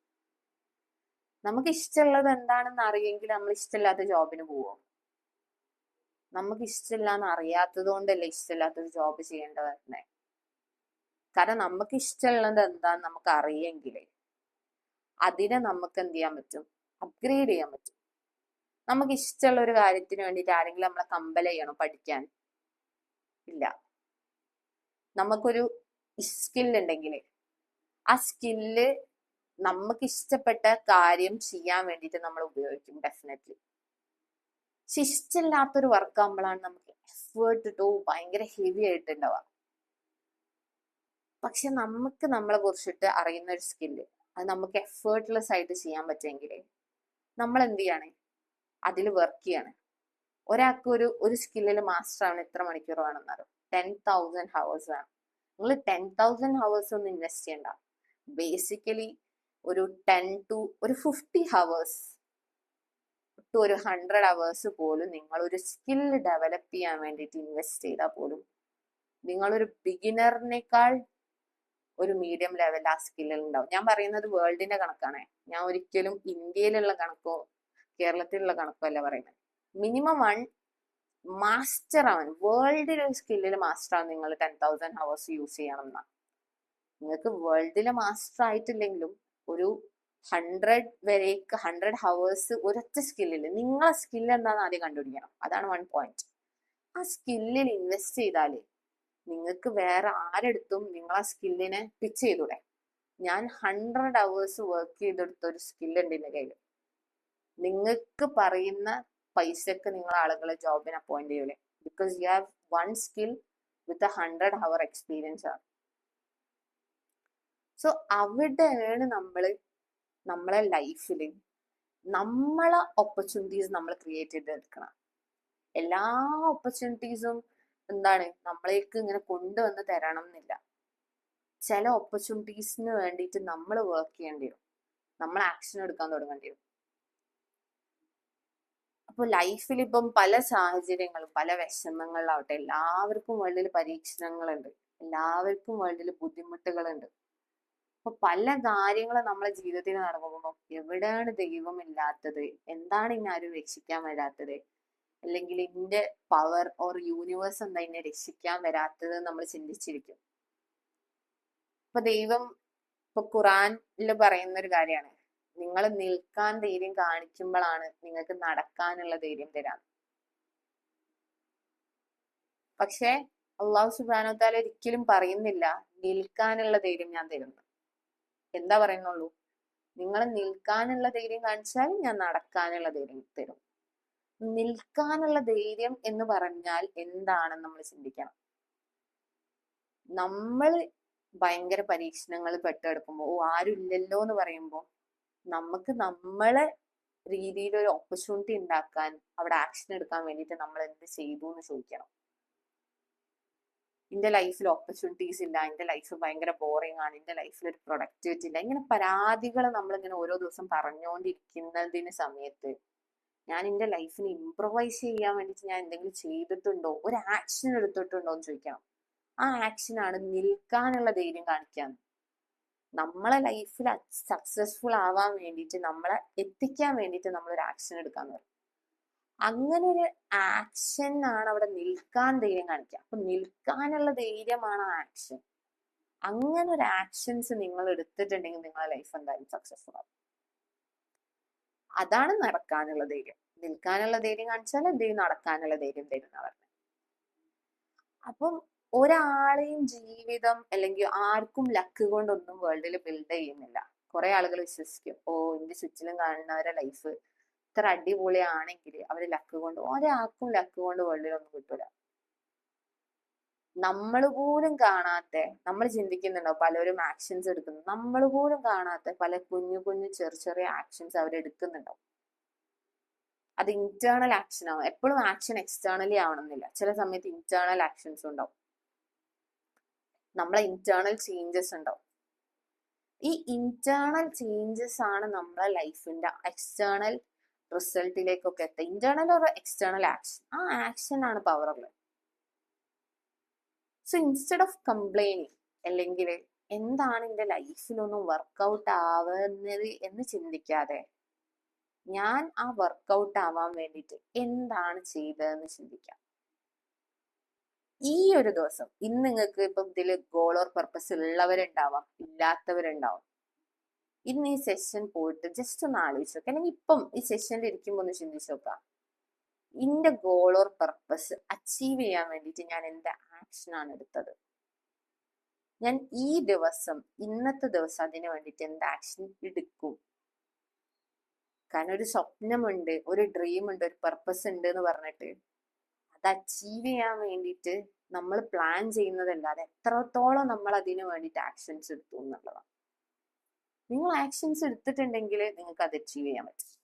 നമുക്ക് ഇഷ്ടമുള്ളത് എന്താണെന്ന് അറിയെങ്കിൽ നമ്മൾ ഇഷ്ടമില്ലാത്ത ജോബിന് പോവോ? നമുക്ക് ഇഷ്ടമില്ലാന്ന് അറിയാത്തത് കൊണ്ടല്ലേ ഇഷ്ടമില്ലാത്തൊരു ജോബ് ചെയ്യേണ്ടി വരുന്നത്. കാരണം നമുക്ക് ഇഷ്ടമുള്ളത് എന്താന്ന് നമുക്ക് അറിയെങ്കിൽ അതിനെ നമുക്ക് എന്ത് ചെയ്യാൻ പറ്റും? അപ്ഗ്രേഡ് ചെയ്യാൻ പറ്റും. നമുക്ക് ഇഷ്ടമുള്ള ഒരു കാര്യത്തിന് വേണ്ടിയിട്ട് ആരെങ്കിലും നമ്മളെ കമ്പൽ ചെയ്യണോ പഠിക്കാൻ? ഇല്ല. നമുക്കൊരു സ്കില്ലുണ്ടെങ്കിൽ ആ സ്കില്ല് നമുക്ക് ഇഷ്ടപ്പെട്ട കാര്യം ചെയ്യാൻ വേണ്ടിയിട്ട് നമ്മൾ ഉപയോഗിക്കും ഡെഫിനറ്റ്ലി. പക്ഷെ ഇഷ്ടമില്ലാത്തൊരു വർക്ക് ആകുമ്പോഴാണ് നമുക്ക് എഫേർട്ട് ഇട്ടോ ഭയങ്കര ഹെവി ആയിട്ടുണ്ടാവുക. പക്ഷെ നമുക്ക് നമ്മളെ കുറിച്ചിട്ട് അറിയുന്ന ഒരു സ്കില്ല് അത് നമുക്ക് എഫേർട്ട്ലെസ് ആയിട്ട് ചെയ്യാൻ പറ്റുമെങ്കിൽ നമ്മൾ എന്ത് ചെയ്യാണ്? അതിൽ വർക്ക് ചെയ്യാണ്. ഒരാൾക്ക് ഒരു സ്കില്ലിൽ മാസ്റ്റർ ആവണം എത്ര മണിക്കൂർ വേണമെന്നറിയോ? 10,000 hours വേണം. നിങ്ങൾ 10,000 hours ഒന്നും ഇൻവെസ്റ്റ് ചെയ്യണ്ട. ബേസിക്കലി ഒരു 50 hours ടു ഒരു 100 hours പോലും നിങ്ങൾ ഒരു സ്കിൽ ഡെവലപ്പ് ചെയ്യാൻ വേണ്ടിയിട്ട് ഇൻവെസ്റ്റ് ചെയ്താൽ പോലും നിങ്ങളൊരു ബിഗിനറിനേക്കാൾ ഒരു മീഡിയം ലെവൽ ആ സ്കില്ലിൽ ഉണ്ടാവും. ഞാൻ പറയുന്നത് വേൾഡിന്റെ കണക്കാണ്, ഞാൻ ഒരിക്കലും ഇന്ത്യയിലുള്ള കണക്കോ കേരളത്തിലുള്ള കണക്കോ അല്ല പറയുന്നത്. മിനിമം മാസ്റ്റർ ആവാൻ, വേൾഡിലെ സ്കില്ലിൽ മാസ്റ്റർ ആവാൻ നിങ്ങൾ 10,000 hours യൂസ് ചെയ്യണം എന്നാ. നിങ്ങൾക്ക് വേൾഡിലെ മാസ്റ്റർ ആയിട്ടില്ലെങ്കിലും ഒരു 100 hours ഒരൊറ്റ സ്കില്ലിൽ നിങ്ങളെ സ്കില്ല് എന്താണെന്ന് ആദ്യം കണ്ടുപിടിക്കണം. അതാണ് 1 point. ആ സ്കില്ലിൽ ഇൻവെസ്റ്റ് ചെയ്താല് നിങ്ങൾക്ക് വേറെ ആരെടുത്തും നിങ്ങളെ സ്കില്ലിനെ പിച്ച് ചെയ്തൂടെ? ഞാൻ 100 hours വർക്ക് ചെയ്തെടുത്ത ഒരു സ്കില്ലുണ്ട് എന്റെ കയ്യിൽ. നിങ്ങൾക്ക് പറയുന്ന പൈസക്ക് നിങ്ങൾ ആളുകളെ ജോബിന് അപ്പോയിന്റ് ചെയ്യൂലേ? Because you have 1 skill with 100 hour experience ആണ്. സോ അവിടെയാണ് നമ്മളെ ലൈഫിൽ നമ്മളെ ഓപ്പർച്യൂണിറ്റീസ് നമ്മൾ ക്രിയേറ്റ് ചെയ്തെടുക്കണം. എല്ലാ ഓപ്പർച്യൂണിറ്റീസും എന്താണ് നമ്മളേക്ക് ഇങ്ങനെ കൊണ്ടുവന്ന് തരണം എന്നില്ല. ചില ഓപ്പർച്യൂണിറ്റീസിന് വേണ്ടിയിട്ട് നമ്മൾ വർക്ക് ചെയ്യേണ്ടി വരും, നമ്മൾ ആക്ഷൻ എടുക്കാൻ തുടങ്ങേണ്ടി വരും. അപ്പൊ ലൈഫിൽ ഇപ്പം പല സാഹചര്യങ്ങളും പല വിഷമങ്ങളിലാവട്ടെ, എല്ലാവർക്കും വേൾഡിൽ പരീക്ഷണങ്ങളുണ്ട്, എല്ലാവർക്കും വേൾഡിൽ ബുദ്ധിമുട്ടുകളുണ്ട്. അപ്പൊ പല കാര്യങ്ങളും നമ്മളെ ജീവിതത്തിൽ നടക്കുമ്പോൾ എവിടെയാണ് ദൈവമില്ലാത്തത്, എന്താണ് ഇന്നെ ആരും രക്ഷിക്കാൻ വരാത്തത്, അല്ലെങ്കിൽ ഇതിന്റെ പവർ ഓർ യൂണിവേഴ്സ് എന്താ എന്നെ രക്ഷിക്കാൻ വരാത്തത് നമ്മൾ ചിന്തിച്ചിരിക്കും. ഇപ്പൊ ദൈവം ഇപ്പൊ ഖുറാനിൽ പറയുന്ന ഒരു കാര്യമാണ്, നിങ്ങൾ നിൽക്കാൻ ധൈര്യം കാണിക്കുമ്പോഴാണ് നിങ്ങൾക്ക് നടക്കാനുള്ള ധൈര്യം തരാൻ. പക്ഷെ അള്ളാഹു സുബ്ഹാനഹു വ തആല ഒരിക്കലും പറയുന്നില്ല നിൽക്കാനുള്ള ധൈര്യം ഞാൻ തരുന്നു. എന്താ പറയുന്നുള്ളൂ? നിങ്ങൾ നിൽക്കാനുള്ള ധൈര്യം കാണിച്ചാൽ ഞാൻ നടക്കാനുള്ള ധൈര്യം തരും. നിൽക്കാനുള്ള ധൈര്യം എന്ന് പറഞ്ഞാൽ എന്താണെന്ന് നമ്മൾ ചിന്തിക്കണം. നമ്മൾ ഭയങ്കര പരീക്ഷണങ്ങൾ പെട്ടെടുക്കുമ്പോൾ ഓ ആരും ഇല്ലല്ലോ എന്ന് പറയുമ്പോൾ നമുക്ക് നമ്മളെ രീതിയിൽ ഒരു ഓപ്പർച്യൂണിറ്റി ഉണ്ടാക്കാൻ, അവിടെ ആക്ഷൻ എടുക്കാൻ വേണ്ടിയിട്ട് നമ്മൾ എന്ത് ചെയ്തു എന്ന് ചോദിക്കണം. എന്റെ ലൈഫിൽ ഓപ്പർച്യൂണിറ്റീസ് ഇല്ല, എന്റെ ലൈഫ് ഭയങ്കര ബോറിംഗ് ആണ്, എന്റെ ലൈഫിൽ ഒരു പ്രൊഡക്ടിവിറ്റി ഇല്ല, ഇങ്ങനെ പരാതികൾ നമ്മളിങ്ങനെ ഓരോ ദിവസം പറഞ്ഞുകൊണ്ടിരിക്കുന്നതിന് സമയത്ത് ഞാൻ എന്റെ ലൈഫിന് ഇംപ്രവൈസ് ചെയ്യാൻ വേണ്ടിയിട്ട് ഞാൻ എന്തെങ്കിലും ചെയ്തിട്ടുണ്ടോ, ഒരു ആക്ഷൻ എടുത്തിട്ടുണ്ടോ എന്ന് ചോദിക്കണം. ആ ആക്ഷനാണ് നിൽക്കാനുള്ള ധൈര്യം കാണിക്കാൻ. നമ്മളെ ലൈഫിൽ സക്സസ്ഫുൾ ആവാൻ വേണ്ടിയിട്ട്, നമ്മളെ എത്തിക്കാൻ വേണ്ടിയിട്ട് നമ്മളൊരു ആക്ഷൻ എടുക്കാന്ന് പറയും. അങ്ങനെ ഒരു ആക്ഷൻ ആണ് അവിടെ നിൽക്കാൻ ധൈര്യം കാണിക്കുക. അപ്പൊ നിൽക്കാനുള്ള ധൈര്യമാണ് ആക്ഷൻ. അങ്ങനെ ഒരു ആക്ഷൻസ് നിങ്ങൾ എടുത്തിട്ടുണ്ടെങ്കിൽ നിങ്ങളെ ലൈഫ് എന്തായാലും സക്സസ്ഫുൾ ആവും. അതാണ് നടക്കാനുള്ള ധൈര്യം. നിൽക്കാനുള്ള ധൈര്യം കാണിച്ചാൽ എന്തെങ്കിലും നടക്കാനുള്ള ധൈര്യം തരുന്ന പറഞ്ഞത്. അപ്പം ഒരാളെയും ജീവിതം അല്ലെങ്കിൽ ആർക്കും ലക്ക് കൊണ്ടൊന്നും വേൾഡിൽ ബിൽഡ് ചെയ്യുന്നില്ല. കുറെ ആളുകൾ വിശ്വസിക്കും ഓ എന്റെ ചുറ്റിലും കാണുന്നവരെ ലൈഫ് ഇത്ര അടിപൊളിയാണെങ്കിൽ അവര് ലക്ക് കൊണ്ട്, ഒരാൾക്കും ലക്ക് കൊണ്ട് വേൾഡിലൊന്നും കിട്ടൂല. നമ്മൾ പോലും കാണാത്ത, നമ്മൾ ചിന്തിക്കുന്നുണ്ടോ പലരും ആക്ഷൻസ് എടുക്കുന്നു, നമ്മൾ പോലും കാണാത്ത പല കുഞ്ഞു കുഞ്ഞു ചെറിയ ചെറിയ ആക്ഷൻസ് അവരെടുക്കുന്നുണ്ടോ. അത് ഇന്റേണൽ ആക്ഷൻ ആവും. എപ്പോഴും ആക്ഷൻ എക്സ്റ്റേണലി ആവണമെന്നില്ല. ചില സമയത്ത് ഇന്റേണൽ ആക്ഷൻസ് ഉണ്ടാവും, നമ്മളെ ഇന്റേണൽ ചേഞ്ചസ് ഉണ്ടാവും. ഈ ഇന്റേണൽ ചേഞ്ചസ് ആണ് നമ്മളെ ലൈഫിന്റെ എക്സ്റ്റേണൽ റിസൾട്ടിലേക്കൊക്കെ എത്തുക. ഇന്റേണൽ ഒരു എക്സ്റ്റേണൽ ആക്ഷൻ, ആ ആക്ഷൻ ആണ് പവർ ഉള്ളത്. സോ ഇൻസ്റ്റെഡ് ഓഫ് കംപ്ലൈനിങ് അല്ലെങ്കിൽ എന്താണ് എന്റെ ലൈഫിലൊന്നും വർക്കൗട്ട് ആവുന്നത് എന്ന് ചിന്തിക്കാതെ ഞാൻ ആ വർക്കൗട്ട് ആവാൻ വേണ്ടിയിട്ട് എന്താണ് ചെയ്തതെന്ന് ചിന്തിക്കാം. ഈ ഒരു ദിവസം ഇന്ന് നിങ്ങൾക്ക് ഇപ്പം ഇതിൽ ഗോൾ ഓർ പർപ്പസ് ഉള്ളവരുണ്ടാവാം, ഇല്ലാത്തവരുണ്ടാവാം. ഇന്ന് ഈ സെഷൻ പോയിട്ട് ജസ്റ്റ് ഒന്ന് ആലോചിച്ച് നോക്കാം, അല്ലെങ്കിൽ ഇപ്പം ഈ സെഷനിൽ ഇരിക്കുമ്പോൾ ഒന്ന് ചിന്തിച്ചു നോക്കാം. എന്റെ ഗോൾ ഓർ പർപ്പസ് അച്ചീവ് ചെയ്യാൻ വേണ്ടിയിട്ട് ഞാൻ എന്ത് ആക്ഷനാണ് എടുത്തത്. ഞാൻ ഈ ദിവസം, ഇന്നത്തെ ദിവസം അതിന് വേണ്ടിയിട്ട് എന്ത് ആക്ഷൻ എടുക്കും. കാരണം ഒരു സ്വപ്നമുണ്ട്, ഒരു ഡ്രീം ഉണ്ട്, ഒരു പർപ്പസ് ഉണ്ട് എന്ന് പറഞ്ഞിട്ട് അത് അച്ചീവ് ചെയ്യാൻ വേണ്ടിയിട്ട് നമ്മൾ പ്ലാൻ ചെയ്യുന്നതല്ലാതെ എത്രത്തോളം നമ്മൾ അതിന് വേണ്ടിയിട്ട് ആക്ഷൻസ് എടുത്തു എന്നുള്ളതാണ്. നിങ്ങൾ ആക്ഷൻസ് എടുത്തിട്ടുണ്ടെങ്കിൽ നിങ്ങൾക്ക് അത് അച്ചീവ് ചെയ്യാൻ പറ്റും.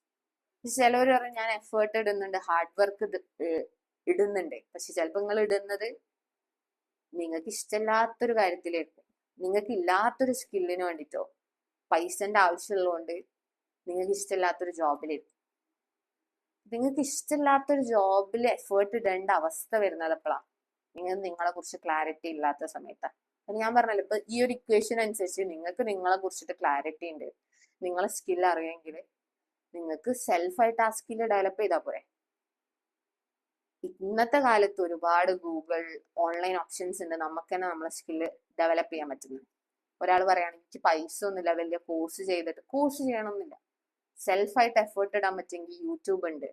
ചിലവർ പറയും ഞാൻ എഫേർട്ട് ഇടുന്നുണ്ട്, ഹാർഡ് വർക്ക് ഇടുന്നുണ്ട്. പക്ഷെ ചിലപ്പോൾ നിങ്ങൾ ഇടുന്നത് നിങ്ങൾക്ക് ഇഷ്ടമില്ലാത്തൊരു കാര്യത്തിലേക്ക്, നിങ്ങൾക്ക് ഇല്ലാത്തൊരു സ്കില്ലിന് വേണ്ടിയിട്ടോ പൈസന്റെ ആവശ്യമുള്ളതുകൊണ്ട് നിങ്ങൾക്ക് ഇഷ്ടമില്ലാത്തൊരു ജോബിലേക്ക്. നിങ്ങൾക്ക് ഇഷ്ടമില്ലാത്തൊരു ജോബിൽ എഫേർട്ട് ഇടേണ്ട അവസ്ഥ വരുന്നത് എപ്പോഴാണ്? നിങ്ങൾ നിങ്ങളെ കുറിച്ച് ക്ലാരിറ്റി ഇല്ലാത്ത സമയത്താണ്. അപ്പൊ ഞാൻ പറഞ്ഞല്ലോ, ഇപ്പൊ ഈ ഒരു ഇക്വേഷൻ അനുസരിച്ച് നിങ്ങൾക്ക് നിങ്ങളെ കുറിച്ചിട്ട് ക്ലാരിറ്റി ഉണ്ട്, നിങ്ങളെ സ്കിൽ അറിയെങ്കിൽ നിങ്ങൾക്ക് സെൽഫായിട്ട് ആ സ്കില്ല് ഡെവലപ്പ് ചെയ്താൽ പോരെ. ഇന്നത്തെ കാലത്ത് ഒരുപാട് ഗൂഗിൾ ഓൺലൈൻ ഓപ്ഷൻസ് ഉണ്ട്, നമുക്ക് തന്നെ നമ്മളെ സ്കില്ല് ഡെവലപ്പ് ചെയ്യാൻ പറ്റുന്നത്. ഒരാൾ പറയുകയാണെങ്കിൽ എനിക്ക് പൈസ ഒന്നുമില്ല, വലിയ കോഴ്സ് ചെയ്യണമെന്നില്ല. സെൽഫായിട്ട് എഫേർട്ട് ഇടാൻ പറ്റുമെങ്കിൽ യൂട്യൂബ് ഉണ്ട്,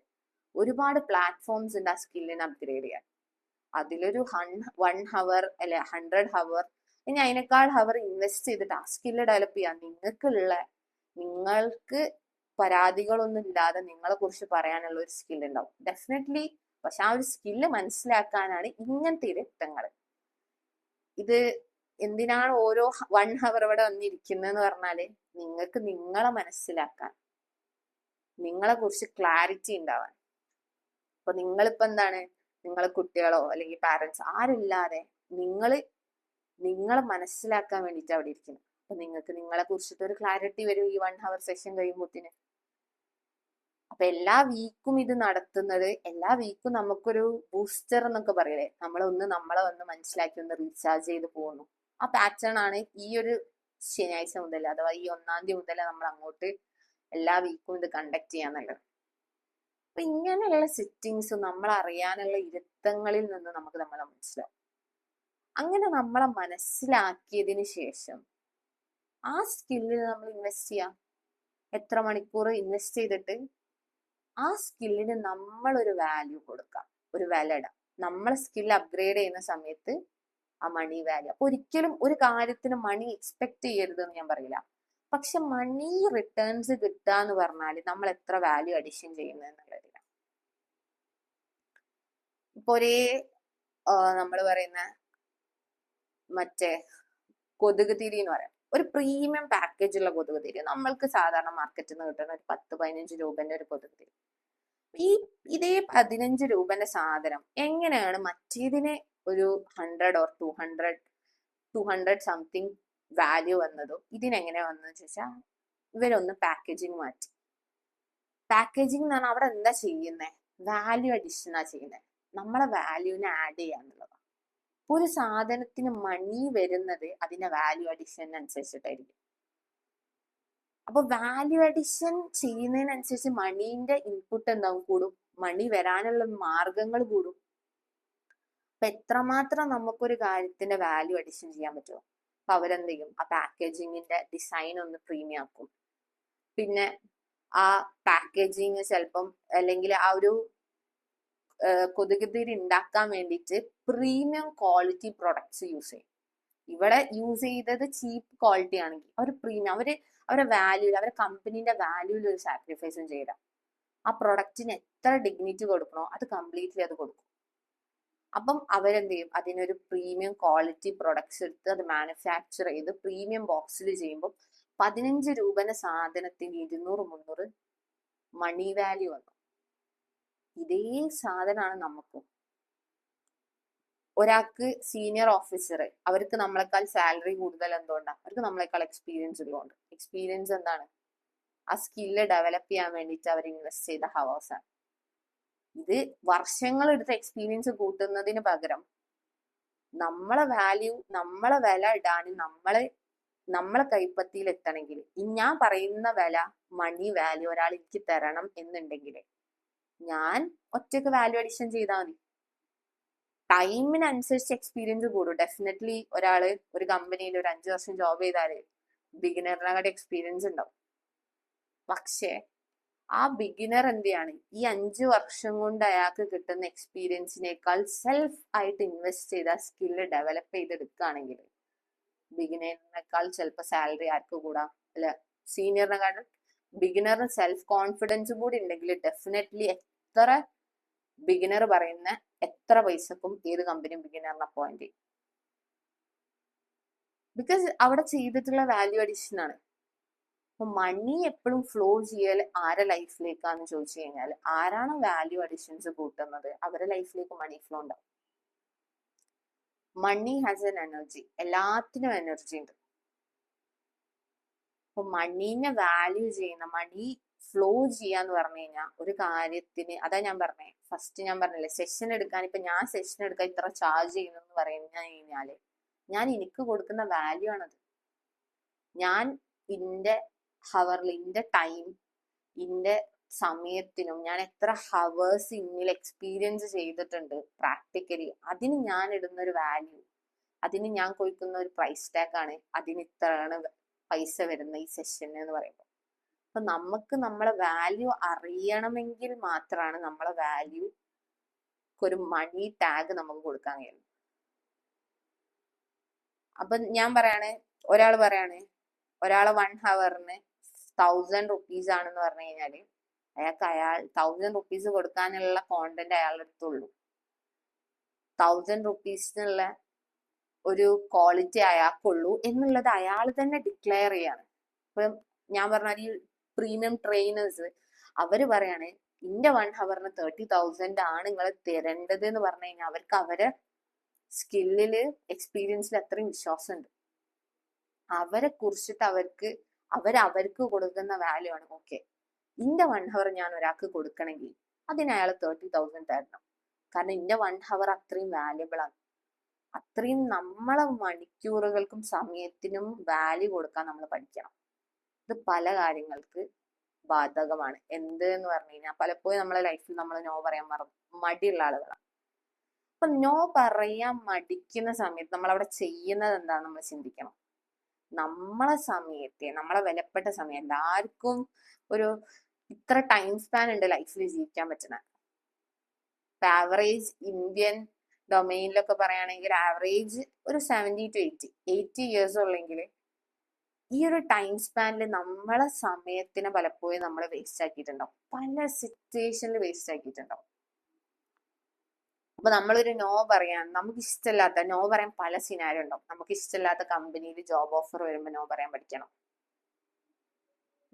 ഒരുപാട് പ്ലാറ്റ്ഫോംസ് ഉണ്ട് ആ സ്കില്ലിനെ അപ്ഗ്രേഡ് ചെയ്യാൻ. അതിലൊരു 1 ഹവർ അല്ലെ 100 ഹവർ, ഇനി അതിനേക്കാൾ ഹവർ ഇൻവെസ്റ്റ് ചെയ്തിട്ട് ആ സ്കില്ല് ഡെവലപ്പ് ചെയ്യാൻ നിങ്ങൾക്ക് പരാതികളൊന്നും ഇല്ലാതെ നിങ്ങളെ കുറിച്ച് പറയാനുള്ള ഒരു സ്കിൽ ഉണ്ടാവും ഡെഫിനറ്റ്ലി. പക്ഷെ ആ ഒരു സ്കില്ല് മനസ്സിലാക്കാനാണ് ഇങ്ങനത്തെ ഇരുത്തങ്ങൾ. ഇത് എന്തിനാണ് ഓരോ 1 ഹവർ ഇവിടെ വന്നിരിക്കുന്നതെന്ന് പറഞ്ഞാല് നിങ്ങൾക്ക് നിങ്ങളെ മനസ്സിലാക്കാൻ, നിങ്ങളെ കുറിച്ച് ക്ലാരിറ്റി ഉണ്ടാവാൻ. അപ്പൊ നിങ്ങളിപ്പോ എന്താണ്, നിങ്ങളെ കുട്ടികളോ അല്ലെങ്കിൽ പാരന്റ്സ് ആരില്ലാതെ നിങ്ങളെ മനസ്സിലാക്കാൻ വേണ്ടിയിട്ട് അവിടെ ഇരിക്കുന്നു. അപ്പൊ നിങ്ങൾക്ക് നിങ്ങളെ കുറിച്ചിട്ട് ഒരു ക്ലാരിറ്റി വരും ഈ 1 ഹവർ സെഷൻ കഴിയുമ്പോത്തിന്. അപ്പൊ എല്ലാ വീക്കും ഇത് നടത്തുന്നത്, എല്ലാ വീക്കും നമുക്കൊരു ബൂസ്റ്റർ എന്നൊക്കെ പറയലേ, നമ്മളെ വന്ന് മനസ്സിലാക്കി ഒന്ന് റീചാർജ് ചെയ്ത് പോകുന്നു. ആ പാറ്റേൺ ആണ് ഈ ഒരു ശനിയാഴ്ച മുതൽ അഥവാ ഈ 1-ാം തീയതി മുതൽ നമ്മൾ അങ്ങോട്ട് എല്ലാ വീക്കും ഇത് കണ്ടക്ട് ചെയ്യാന്നുള്ളത്. അപ്പൊ ഇങ്ങനെയുള്ള സിറ്റിങ്സ് നമ്മൾ അറിയാനുള്ള ഇരുത്തങ്ങളിൽ നിന്ന് നമുക്ക് നമ്മളെ മനസ്സിലാവും. അങ്ങനെ നമ്മളെ മനസ്സിലാക്കിയതിന് ശേഷം ആ സ്കില്ലിൽ നമ്മൾ ഇൻവെസ്റ്റ് ചെയ്യാം. എത്ര മണിക്കൂർ ഇൻവെസ്റ്റ് ചെയ്തിട്ട് ആ സ്കില്ലിന് നമ്മളൊരു വാല്യൂ കൊടുക്കാം, ഒരു വില ഇടാം. നമ്മളെ സ്കിൽ അപ്ഗ്രേഡ് ചെയ്യുന്ന സമയത്ത് ആ മണി വാല്യൂ. അപ്പൊ ഒരിക്കലും ഒരു കാര്യത്തിന് മണി എക്സ്പെക്ട് ചെയ്യരുത് എന്ന് ഞാൻ പറയില്ല. പക്ഷെ മണി റിട്ടേൺസ് കിട്ടുക എന്ന് പറഞ്ഞാൽ നമ്മൾ എത്ര വാല്യൂ അഡിഷൻ ചെയ്യുന്നത് എന്നുള്ളതില്ല. ഇപ്പൊ ഒരേ നമ്മൾ പറയുന്ന മറ്റേ കൊതുക് തിരി എന്ന് പറയാം, ഒരു പ്രീമിയം പാക്കേജ് ഉള്ള കൊതുക് തിരി നമ്മൾക്ക് സാധാരണ മാർക്കറ്റിൽ നിന്ന് കിട്ടുന്ന ഒരു 10-15 രൂപന്റെ ഒരു കൊതുക് തിരി. ഈ ഇതേ 15 രൂപന്റെ സാധനം എങ്ങനെയാണ് മറ്റേതിനെ ഒരു 100 or 200 സംതിങ് വാല്യൂ വന്നതോ ഇതിനെങ്ങനെ വന്നതെന്ന് ചോദിച്ചാൽ ഇവരൊന്ന് പാക്കേജിങ് മാറ്റി. പാക്കേജിങ് എന്ന് പറഞ്ഞാൽ അവിടെ എന്താ ചെയ്യുന്നത്? വാല്യൂ അഡീഷനാ ചെയ്യുന്നത്. നമ്മളെ വാല്യൂവിനെ ആഡ് ചെയ്യാന്നുള്ളതാണ്. ഒരു സാധനത്തിന് മണി വരുന്നത് അതിന്റെ വാല്യൂ അഡീഷനനുസരിച്ചിട്ടായിരിക്കും. അപ്പൊ വാല്യൂ അഡീഷൻ ചെയ്യുന്നതിനനുസരിച്ച് മണീന്റെ ഇൻപുട്ട് എന്താവും? കൂടും. മണി വരാനുള്ള മാർഗങ്ങൾ കൂടും. അപ്പൊ എത്രമാത്രം നമുക്കൊരു കാര്യത്തിന്റെ വാല്യൂ അഡീഷൻ ചെയ്യാൻ പറ്റുമോ? അപ്പൊ അവരെന്ത് ചെയ്യും? ആ പാക്കേജിങ്ങിന്റെ ഡിസൈൻ ഒന്ന് പ്രീമിയം ആക്കും. പിന്നെ ആ പാക്കേജിങ് ചിലപ്പം അല്ലെങ്കിൽ ആ ഒരു കൊതുകുതിരി ഉണ്ടാക്കാൻ വേണ്ടിയിട്ട് പ്രീമിയം ക്വാളിറ്റി പ്രൊഡക്ട്സ് യൂസ് ചെയ്യും. ഇവിടെ യൂസ് ചെയ്തത് ചീപ്പ് ക്വാളിറ്റി ആണെങ്കിൽ അവർ പ്രീമിയം, അവരുടെ വാല്യൂ, അവരുടെ കമ്പനീന്റെ വാല്യൂവിൽ ഒരു സാക്രിഫൈസും ചെയ്ത ആ പ്രൊഡക്റ്റിന് എത്ര ഡിഗ്നിറ്റി കൊടുക്കണോ അത് കംപ്ലീറ്റ്ലി അത് കൊടുക്കും. അപ്പം അവരെന്ത് ചെയ്യും? അതിനൊരു പ്രീമിയം ക്വാളിറ്റി പ്രൊഡക്ട്സ് എടുത്ത് അത് മാനുഫാക്ചർ ചെയ്ത് പ്രീമിയം ബോക്സിൽ ചെയ്യുമ്പോൾ 15 രൂപന്റെ സാധനത്തിന് 200-300 മണി വാല്യൂ വന്നു. ഇതേ സാധനമാണ് നമുക്കും. ഒരാൾക്ക് സീനിയർ ഓഫീസർ, അവർക്ക് നമ്മളെക്കാൾ സാലറി കൂടുതൽ എന്തുകൊണ്ടാണ്? അവർക്ക് നമ്മളെക്കാൾ എക്സ്പീരിയൻസ് ഉള്ളതുകൊണ്ട്. എക്സ്പീരിയൻസ് എന്താണ്? ആ സ്കില്ല് ഡെവലപ്പ് ചെയ്യാൻ വേണ്ടിയിട്ട് അവർ ഇൻവെസ്റ്റ് ചെയ്ത ഹവേഴ്സ് ആണ്. ഇത് വർഷങ്ങൾ എടുത്ത എക്സ്പീരിയൻസ് കൂട്ടുന്നതിന് പകരം നമ്മളെ വാല്യൂ, നമ്മളെ വില ഇടാൻ നമ്മളെ കൈപ്പത്തിയിൽ എത്തണമെങ്കിൽ ഞാൻ പറയുന്ന വില, മണി വാല്യൂ ഒരാൾ എനിക്ക് തരണം എന്നുണ്ടെങ്കിൽ ഞാൻ ഒറ്റക്ക് വാല്യൂ അഡീഷൻ ചെയ്താൽ മതി. ടൈമിനനുസരിച്ച് എക്സ്പീരിയൻസ് കൂടും. ഡെഫിനറ്റ്ലി ഒരാള് ഒരു കമ്പനിയിൽ ഒരു 5 വർഷം ജോബ് ചെയ്താല് ബിഗിനറിനെക്കാട്ടി എക്സ്പീരിയൻസ് ഉണ്ടാവും. പക്ഷെ ആ ബിഗിനർ എന്ത് ചെയ്യാണ്? ഈ 5 വർഷം കൊണ്ട് അയാൾക്ക് കിട്ടുന്ന എക്സ്പീരിയൻസിനേക്കാൾ സെൽഫ് ആയിട്ട് ഇൻവെസ്റ്റ് ചെയ്ത സ്കില്ല് ഡെവലപ്പ് ചെയ്തെടുക്കുകയാണെങ്കിൽ ബിഗിനറിനേക്കാൾ ചിലപ്പോൾ സാലറി ആർക്ക് കൂടാം? അല്ല, സീനിയറിനെക്കാളും ബിഗിനറിന് സെൽഫ് കോൺഫിഡൻസ് കൂടി ഉണ്ടെങ്കിൽ ഡെഫിനറ്റ്ലി എത്ര ബിഗിനർ പറയുന്ന എത്ര പൈസക്കും ഏത് കമ്പനിയും ബിഗിനറിനെ അപ്പോയിന്റ് ചെയ്യും. ബിക്കോസ് അവിടെ ചെയ്തിട്ടുള്ള വാല്യൂ അഡീഷൻ ആണ്. അപ്പൊ മണി എപ്പോഴും ഫ്ലോ ചെയ്യൽ ആരെ ലൈഫിലേക്കാന്ന് ചോദിച്ചു കഴിഞ്ഞാൽ ആരാണോ വാല്യൂ അഡീഷൻസ് കൂട്ടുന്നത് അവരുടെ ലൈഫിലേക്ക് മണി ഫ്ലോ ഉണ്ടാവും. Money has an energy. എല്ലാത്തിനും എനർജി ഉണ്ട്. അപ്പൊ മണീനെ വാല്യൂ ചെയ്യുന്ന, മണി ഫ്ലോ ചെയ്യാന്ന് പറഞ്ഞു കഴിഞ്ഞാൽ ഒരു കാര്യത്തിന്, അതാ ഞാൻ പറഞ്ഞേ ഫസ്റ്റ് ഞാൻ പറഞ്ഞില്ലേ സെഷൻ എടുക്കാൻ. ഇപ്പൊ ഞാൻ സെഷൻ എടുക്കാൻ ഇത്ര ചാർജ് ചെയ്യുന്നു പറഞ്ഞു കഴിഞ്ഞാല് ഞാൻ എനിക്ക് കൊടുക്കുന്ന വാല്യൂ ആണത്. ഞാൻ ഇന്റെ ഹവറിൽ, ഇന്റെ ടൈം, ഇന്റെ സമയത്തിനും ഞാൻ എത്ര ഹവേഴ്സ് ഇന്നിൽ എക്സ്പീരിയൻസ് ചെയ്തിട്ടുണ്ട് പ്രാക്ടിക്കലി, അതിന് ഞാൻ ഇടുന്ന ഒരു വാല്യൂ, അതിന് ഞാൻ കൊടുക്കുന്ന ഒരു പ്രൈസ് ടാഗ് ആണ്. അതിന് ഇത്രയാണ് പൈസ വരുന്ന ഈ സെഷൻ എന്ന് പറയുമ്പോൾ. അപ്പൊ നമുക്ക് നമ്മളെ വാല്യൂ അറിയണമെങ്കിൽ മാത്രമാണ് നമ്മളെ വാല്യൂ ഒരു മണി ടാഗ് നമുക്ക് കൊടുക്കാൻ കഴിയും. അപ്പൊ ഞാൻ പറയാണ്, ഒരാൾ പറയാണ് ഒരാളെ 1 ഹവറിന് 1000 റുപ്പീസ് ആണെന്ന് പറഞ്ഞു കഴിഞ്ഞാല് അയാൾക്ക് 1000 റുപ്പീസ് കൊടുക്കാനുള്ള കോണ്ടന്റ് അയാളുടെ അടുത്തുള്ളൂ. 1000 റുപ്പീസിനുള്ള ഒരു ക്വാളിറ്റി അയാൾക്കുള്ളൂ എന്നുള്ളത് അയാൾ തന്നെ ഡിക്ലെയർ ചെയ്യാണ്. ഇപ്പൊ ഞാൻ പറഞ്ഞ ഈ പ്രീമിയം ട്രെയിനേഴ്സ് അവര് പറയാണ് ഇന്റെ 1 ഹവറിന് 30,000 ആണ് നിങ്ങൾ തരേണ്ടത് എന്ന് പറഞ്ഞു കഴിഞ്ഞാൽ അവർക്ക് അവരെ സ്കില്ലില്, എക്സ്പീരിയൻസിൽ അത്രയും വിശ്വാസമുണ്ട്. അവരെ കുറിച്ചിട്ട് അവർക്ക് കൊടുക്കുന്ന വാല്യൂ ആണ്. ഓക്കെ, ഇന്റെ 1 ഹവർ ഞാൻ ഒരാൾക്ക് കൊടുക്കണമെങ്കിൽ അതിന് അയാൾ 30,000 തരണം. കാരണം ഇന്റെ 1 ഹവർ അത്രയും വാല്യബിൾ ആണ്. അത്രയും നമ്മളെ മണിക്കൂറുകൾക്കും സമയത്തിനും വാല്യൂ കൊടുക്കാൻ നമ്മൾ പഠിക്കണം. ഇത് പല കാര്യങ്ങൾക്ക് ബാധകമാണ്. എന്ത് എന്ന് പറഞ്ഞു കഴിഞ്ഞാൽ പലപ്പോഴും നമ്മളെ ലൈഫിൽ നമ്മൾ നോ പറയാൻ മടിയുള്ള ആളുകളാണ്. അപ്പൊ നോ പറയാൻ മടിക്കുന്ന സമയത്ത് നമ്മൾ അവിടെ ചെയ്യുന്നത് എന്താണെന്ന് നമ്മൾ ചിന്തിക്കണം. നമ്മളെ സമയത്തെ, നമ്മളെ വിലപ്പെട്ട സമയം, എല്ലാവർക്കും ഒരു ഇത്ര ടൈം സ്പാൻ ഉണ്ട് ലൈഫിൽ ജീവിക്കാൻ പറ്റുന്ന. ഇപ്പൊ ആവറേജ് ഇന്ത്യൻ ഡൊമൈനിലൊക്കെ പറയുകയാണെങ്കിൽ ആവറേജ് ഒരു 70 to 80 ഇയേഴ്സ് ഉള്ളെങ്കിൽ ഈ ഒരു ടൈം സ്പാനിൽ നമ്മളെ സമയത്തിനെ പലപ്പോഴും നമ്മൾ വേസ്റ്റ് ആക്കിയിട്ടുണ്ടാവും. പല സിറ്റുവേഷനിൽ വേസ്റ്റ് ആക്കിയിട്ടുണ്ടാവും. അപ്പൊ നമ്മളൊരു നോ പറയാൻ, നമുക്ക് ഇഷ്ടമില്ലാത്ത നോ പറയാൻ പല സിനാരിയോ ഉണ്ടാവും. നമുക്ക് ഇഷ്ടമില്ലാത്ത കമ്പനിയിൽ ജോബ് ഓഫർ വരുമ്പോൾ നോ പറയാൻ പഠിക്കണം.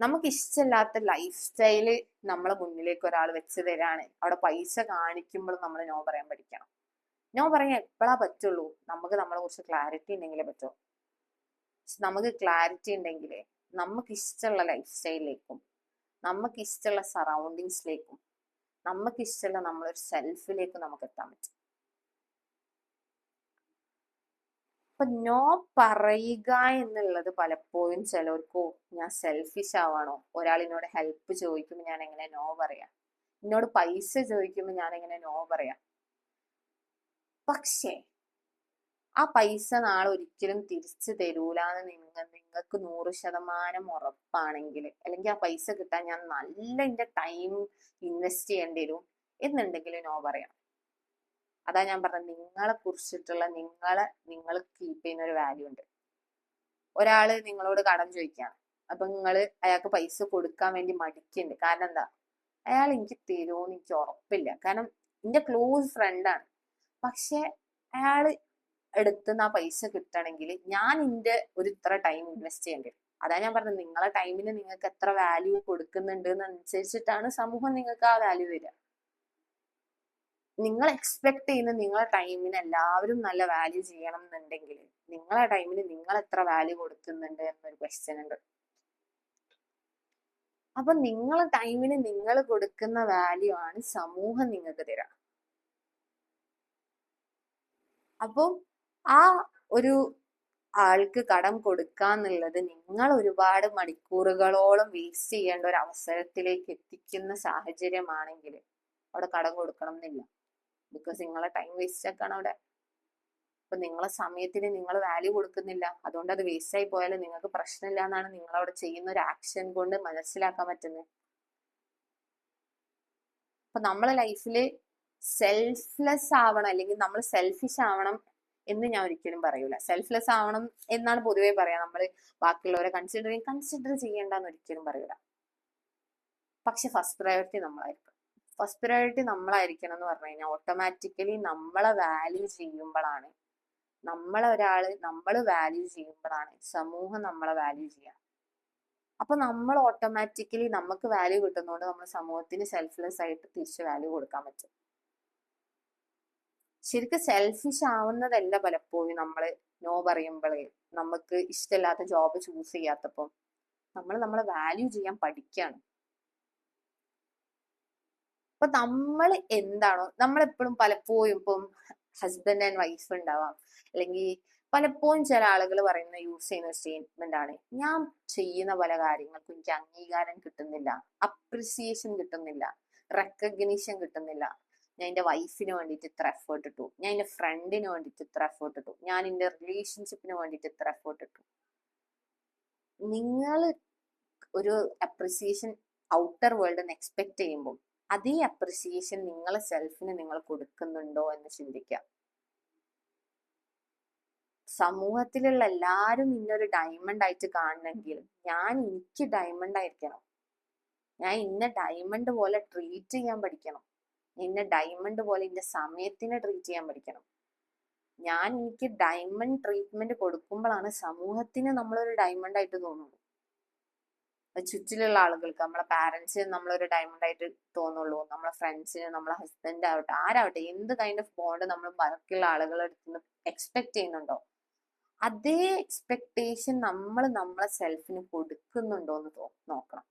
നമുക്ക് ഇഷ്ടമില്ലാത്ത ലൈഫ് സ്റ്റൈല് നമ്മളെ മുന്നിലേക്ക് ഒരാൾ വെച്ച് തരാണ്, അവിടെ പൈസ കാണിക്കുമ്പോൾ നമ്മൾ നോ പറയാൻ പഠിക്കണം. നോ പറയാൻ എപ്പോഴാ പറ്റുള്ളൂ? നമുക്ക് നമ്മളെ കുറിച്ച് ക്ലാരിറ്റി ഉണ്ടെങ്കിലേ പറ്റൂ. നമുക്ക് ക്ലാരിറ്റി ഉണ്ടെങ്കിൽ നമുക്ക് ഇഷ്ടമുള്ള ലൈഫ് സ്റ്റൈലിലേക്കും നമുക്ക് ഇഷ്ടമുള്ള സറൗണ്ടിങ്സിലേക്കും നമുക്ക് ഇഷ്ടമുള്ള നമ്മളൊരു സെൽഫിലേക്കും നമുക്ക് എത്താൻ പറ്റും. അപ്പൊ നോ പറയുക എന്നുള്ളത് പലപ്പോഴും ചിലർക്കോ ഞാൻ സെൽഫിഷ് ആവാണോ, ഒരാൾ എന്നോട് ഹെൽപ്പ് ചോദിക്കുമ്പോൾ ഞാൻ എങ്ങനെ നോ പറയാം, എന്നോട് പൈസ ചോദിക്കുമ്പോൾ ഞാൻ എങ്ങനെ നോ പറയാം. പക്ഷേ ആ പൈസ നാളെ ഒരിക്കലും തിരിച്ചു തരൂലാന്ന് നിങ്ങൾക്ക് 100% ഉറപ്പാണെങ്കിൽ, അല്ലെങ്കിൽ ആ പൈസ കിട്ടാൻ ഞാൻ നല്ല എന്റെ ടൈം ഇൻവെസ്റ്റ് ചെയ്യേണ്ടി വരും എന്നുണ്ടെങ്കിൽ നോ പറയാം. അതാ ഞാൻ പറഞ്ഞത്, നിങ്ങളെ കുറിച്ചിട്ടുള്ള നിങ്ങൾ കീപ്പ് ചെയ്യുന്ന ഒരു വാല്യൂ ഉണ്ട്. ഒരാള് നിങ്ങളോട് കടം ചോദിക്കാണ്, അപ്പൊ നിങ്ങള് അയാൾക്ക് പൈസ കൊടുക്കാൻ വേണ്ടി മടിക്കുന്നുണ്ട്. കാരണം എന്താ? അയാൾ എനിക്ക് തരുമോന്ന് എനിക്ക് ഉറപ്പില്ല, കാരണം എന്റെ ക്ലോസ് ഫ്രണ്ടാണ്. പക്ഷെ അയാള് എടുത്തുനിന്ന് ആ പൈസ കിട്ടണമെങ്കിൽ ഞാൻ എന്റെ ഒരു ഇത്ര ടൈം ഇൻവെസ്റ്റ് ചെയ്യേണ്ടി വരും. അതാ ഞാൻ പറഞ്ഞത്, നിങ്ങളെ ടൈമിന് നിങ്ങൾക്ക് എത്ര വാല്യൂ കൊടുക്കുന്നുണ്ട് എന്നനുസരിച്ചിട്ടാണ് സമൂഹം നിങ്ങൾക്ക് ആ വാല്യൂ തരിക. നിങ്ങൾ എക്സ്പെക്ട് ചെയ്യുന്ന നിങ്ങളെ ടൈമിന് എല്ലാവരും നല്ല വാല്യൂ ചെയ്യണം എന്നുണ്ടെങ്കിൽ നിങ്ങളെ ടൈമിന് നിങ്ങൾ എത്ര വാല്യൂ കൊടുക്കുന്നുണ്ട് എന്നൊരു ക്വസ്റ്റ്യൻ ഉണ്ട്. അപ്പൊ നിങ്ങളെ ടൈമിന് നിങ്ങൾ കൊടുക്കുന്ന വാല്യൂ ആണ് സമൂഹം നിങ്ങൾക്ക് തരാം. അപ്പം ആ ഒരു ആൾക്ക് കടം കൊടുക്കാന്നുള്ളത് നിങ്ങൾ ഒരുപാട് മണിക്കൂറുകളോളം വേസ്റ്റ് ചെയ്യേണ്ട ഒരു അവസരത്തിലേക്ക് എത്തിക്കുന്ന സാഹചര്യമാണെങ്കിൽ അവിടെ കടം കൊടുക്കണം എന്നില്ല. ബിക്കോസ് നിങ്ങളെ ടൈം വേസ്റ്റ് ആക്കാണ് അവിടെ. അപ്പൊ നിങ്ങളെ സമയത്തിന് നിങ്ങൾ വാല്യൂ കൊടുക്കുന്നില്ല, അതുകൊണ്ട് അത് വേസ്റ്റ് ആയി പോയാലും നിങ്ങൾക്ക് പ്രശ്നമില്ല എന്നാണ് നിങ്ങൾ അവിടെ ചെയ്യുന്ന ഒരു ആക്ഷൻ കൊണ്ട് മനസ്സിലാക്കാൻ പറ്റുന്നത്. അപ്പൊ നമ്മളെ ലൈഫില് സെൽഫ്ലെസ് ആവണം, അല്ലെങ്കിൽ നമ്മൾ സെൽഫിഷ് ആവണം എന്ന് ഞാൻ ഒരിക്കലും പറയൂല. സെൽഫ്ലെസ് ആവണം എന്നാണ് പൊതുവേ പറയാം. നമ്മൾ ബാക്കിയുള്ളവരെ കൺസിഡർ ചെയ്യേണ്ടെന്ന് ഒരിക്കലും പറയൂല. പക്ഷെ ഫസ്റ്റ് പ്രയോറിറ്റി നമ്മളായിരിക്കും. ഫസ്റ്റ് പ്രയോറിറ്റി നമ്മളായിരിക്കണം എന്ന് പറഞ്ഞു കഴിഞ്ഞാൽ ഓട്ടോമാറ്റിക്കലി നമ്മളെ വാല്യൂ ചെയ്യുമ്പോഴാണ്, നമ്മൾ വാല്യൂ ചെയ്യുമ്പോഴാണ് സമൂഹം നമ്മളെ വാല്യൂ ചെയ്യുക. അപ്പൊ നമ്മൾ ഓട്ടോമാറ്റിക്കലി നമുക്ക് വാല്യൂ കിട്ടുന്നതുകൊണ്ട് നമ്മൾ സമൂഹത്തിന് സെൽഫ്ലെസ് ആയിട്ട് തിരിച്ച് വാല്യൂ കൊടുക്കാൻ പറ്റും. ശരിക്കും സെൽഫിഷ് ആവുന്നതല്ല പലപ്പോഴും നമ്മൾ നോ പറയുമ്പോഴേ, നമുക്ക് ഇഷ്ടമില്ലാത്ത ജോബ് ചൂസ് ചെയ്യാത്തപ്പം നമ്മൾ നമ്മളെ വാല്യൂ ചെയ്യാൻ പഠിക്കുകയാണ്. അപ്പൊ നമ്മൾ എന്താണോ, നമ്മളെപ്പോഴും പലപ്പോഴും ഇപ്പം ഹസ്ബൻഡ് ആൻഡ് വൈഫ് ഉണ്ടാവാം, അല്ലെങ്കിൽ പലപ്പോഴും ചില ആളുകൾ യൂസ് ചെയ്യുന്ന സ്റ്റേറ്റ്മെന്റ് ആണ്, ഞാൻ ചെയ്യുന്ന പല കാര്യങ്ങൾക്കും എനിക്ക് അംഗീകാരം കിട്ടുന്നില്ല, അപ്രിസിയേഷൻ കിട്ടുന്നില്ല, റെക്കഗ്നീഷൻ കിട്ടുന്നില്ല. ഞാൻ എന്റെ വൈഫിന് വേണ്ടിയിട്ട് ഇത്ര എഫേർട്ട് ഇട്ടു, ഞാൻ എന്റെ ഫ്രണ്ടിന് വേണ്ടിയിട്ട് ഇത്ര എഫേർട്ട് ഇട്ടു, ഞാൻ എന്റെ റിലേഷൻഷിപ്പിന് വേണ്ടിയിട്ട് ഇത്ര എഫേർട്ട് ഇട്ടു. നിങ്ങൾ ഒരു അപ്രിസിയേഷൻ ഔട്ടർ വേൾഡിന് എക്സ്പെക്ട് ചെയ്യുമ്പോൾ അതേ അപ്രിസിയേഷൻ നിങ്ങളെ സെൽഫിന് നിങ്ങൾ കൊടുക്കുന്നുണ്ടോ എന്ന് ചിന്തിക്കുക. സമൂഹത്തിലുള്ള എല്ലാരും ഇന്നൊരു ഡയമണ്ട് ആയിട്ട് കാണണമെങ്കിൽ ഞാൻ എനിക്ക് ഡയമണ്ട് ആയിരിക്കണം. ഞാൻ ഇന്ന ഡയമണ്ട് പോലെ ട്രീറ്റ് ചെയ്യാൻ പഠിക്കണം. ഇന്ന ഡയമണ്ട് പോലെ എന്റെ സമയത്തിനെ ട്രീറ്റ് ചെയ്യാൻ പഠിക്കണം. ഞാൻ എനിക്ക് ഡയമണ്ട് ട്രീറ്റ്മെന്റ് കൊടുക്കുമ്പോഴാണ് സമൂഹത്തിന് നമ്മളൊരു ഡയമണ്ട് ആയിട്ട് തോന്നുന്നത്. ചുറ്റിലുള്ള ആളുകൾക്ക്, നമ്മളെ പാരന്റ്സിന് നമ്മളൊരു ഡയമണ്ട് ആയിട്ട് തോന്നുള്ളൂ, നമ്മളെ ഫ്രണ്ട്സിന്, നമ്മളെ ഹസ്ബൻഡ് ആവട്ടെ, ആരാവട്ടെ, എന്ത് കൈൻഡ് ഓഫ് ബോണ്ട് നമ്മൾ ബാക്കിയുള്ള ആളുകളുടെ അടുത്ത് എക്സ്പെക്ട് ചെയ്യുന്നുണ്ടോ, അതേ എക്സ്പെക്ടേഷൻ നമ്മൾ നമ്മളെ സെൽഫിന് കൊടുക്കുന്നുണ്ടോ എന്ന് നോക്കണം.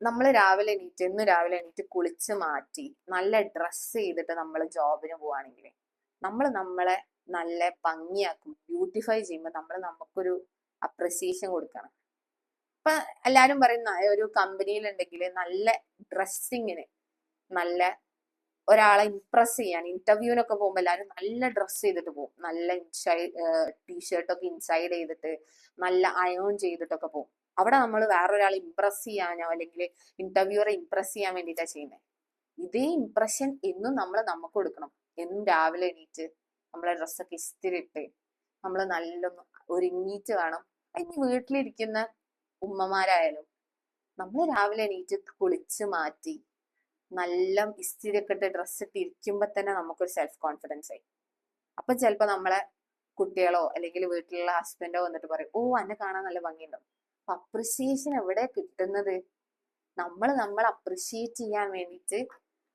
നമ്മൾ ഇന്ന് രാവിലെ എണീറ്റ് കുളിച്ച് മാറ്റി നല്ല ഡ്രസ്സ് ചെയ്തിട്ട് നമ്മൾ ജോബിന് പോവാണെങ്കിൽ നമ്മൾ നമ്മളെ നല്ല ഭംഗിയാക്കും, ബ്യൂട്ടിഫൈ ചെയ്യുമ്പോൾ നമ്മൾ നമുക്കൊരു അപ്രിസിയേഷൻ കൊടുക്കണം. ഇപ്പൊ എല്ലാരും പറയുന്ന ഒരു കമ്പനിയിൽ ഉണ്ടെങ്കിൽ നല്ല ഡ്രസ്സിങ്ങിന്, നല്ല ഒരാളെ ഇംപ്രസ് ചെയ്യാൻ ഇന്റർവ്യൂവിനൊക്കെ പോകുമ്പോൾ എല്ലാവരും നല്ല ഡ്രസ്സ് ചെയ്തിട്ട് പോകും, നല്ല ടീഷർട്ടൊക്കെ ഇൻസൈഡ് ചെയ്തിട്ട് നല്ല അയോൺ ചെയ്തിട്ടൊക്കെ പോകും. അവിടെ നമ്മൾ വേറൊരാളെ ഇംപ്രസ് ചെയ്യാനോ അല്ലെങ്കിൽ ഇന്റർവ്യൂറെ ഇംപ്രസ് ചെയ്യാൻ വേണ്ടിയിട്ടാണ് ചെയ്യുന്നത്. ഇതേ ഇംപ്രഷൻ എന്നും നമ്മൾ നമുക്ക് കൊടുക്കണം. എന്നും രാവിലെ എണീറ്റ് നമ്മളെ ഡ്രസ്സൊക്കെ ഇസ്തിരിട്ട് നമ്മൾ നല്ലൊന്ന് ഒരുങ്ങിയിട്ട് വേണം. ഇനി വീട്ടിലിരിക്കുന്ന ഉമ്മമാരായാലും നമ്മൾ രാവിലെ എണീറ്റ് കുളിച്ച് മാറ്റി നല്ല ഇസ്തിരിയൊക്കെ ഇട്ട് ഡ്രസ്സ് ഇട്ട് ഇരിക്കുമ്പോ തന്നെ നമുക്കൊരു സെൽഫ് കോൺഫിഡൻസ് ആയി. അപ്പൊ ചിലപ്പോ നമ്മളെ കുട്ടികളോ അല്ലെങ്കിൽ വീട്ടിലുള്ള ഹസ്ബൻഡോ വന്നിട്ട് പറയും, ഓ എന്നെ കാണാൻ നല്ല ഭംഗിയുണ്ടോ. അപ്പൊ അപ്രിസിയേഷൻ എവിടെ കിട്ടുന്നത്? നമ്മൾ അപ്രിഷിയേറ്റ് ചെയ്യാൻ വേണ്ടിയിട്ട്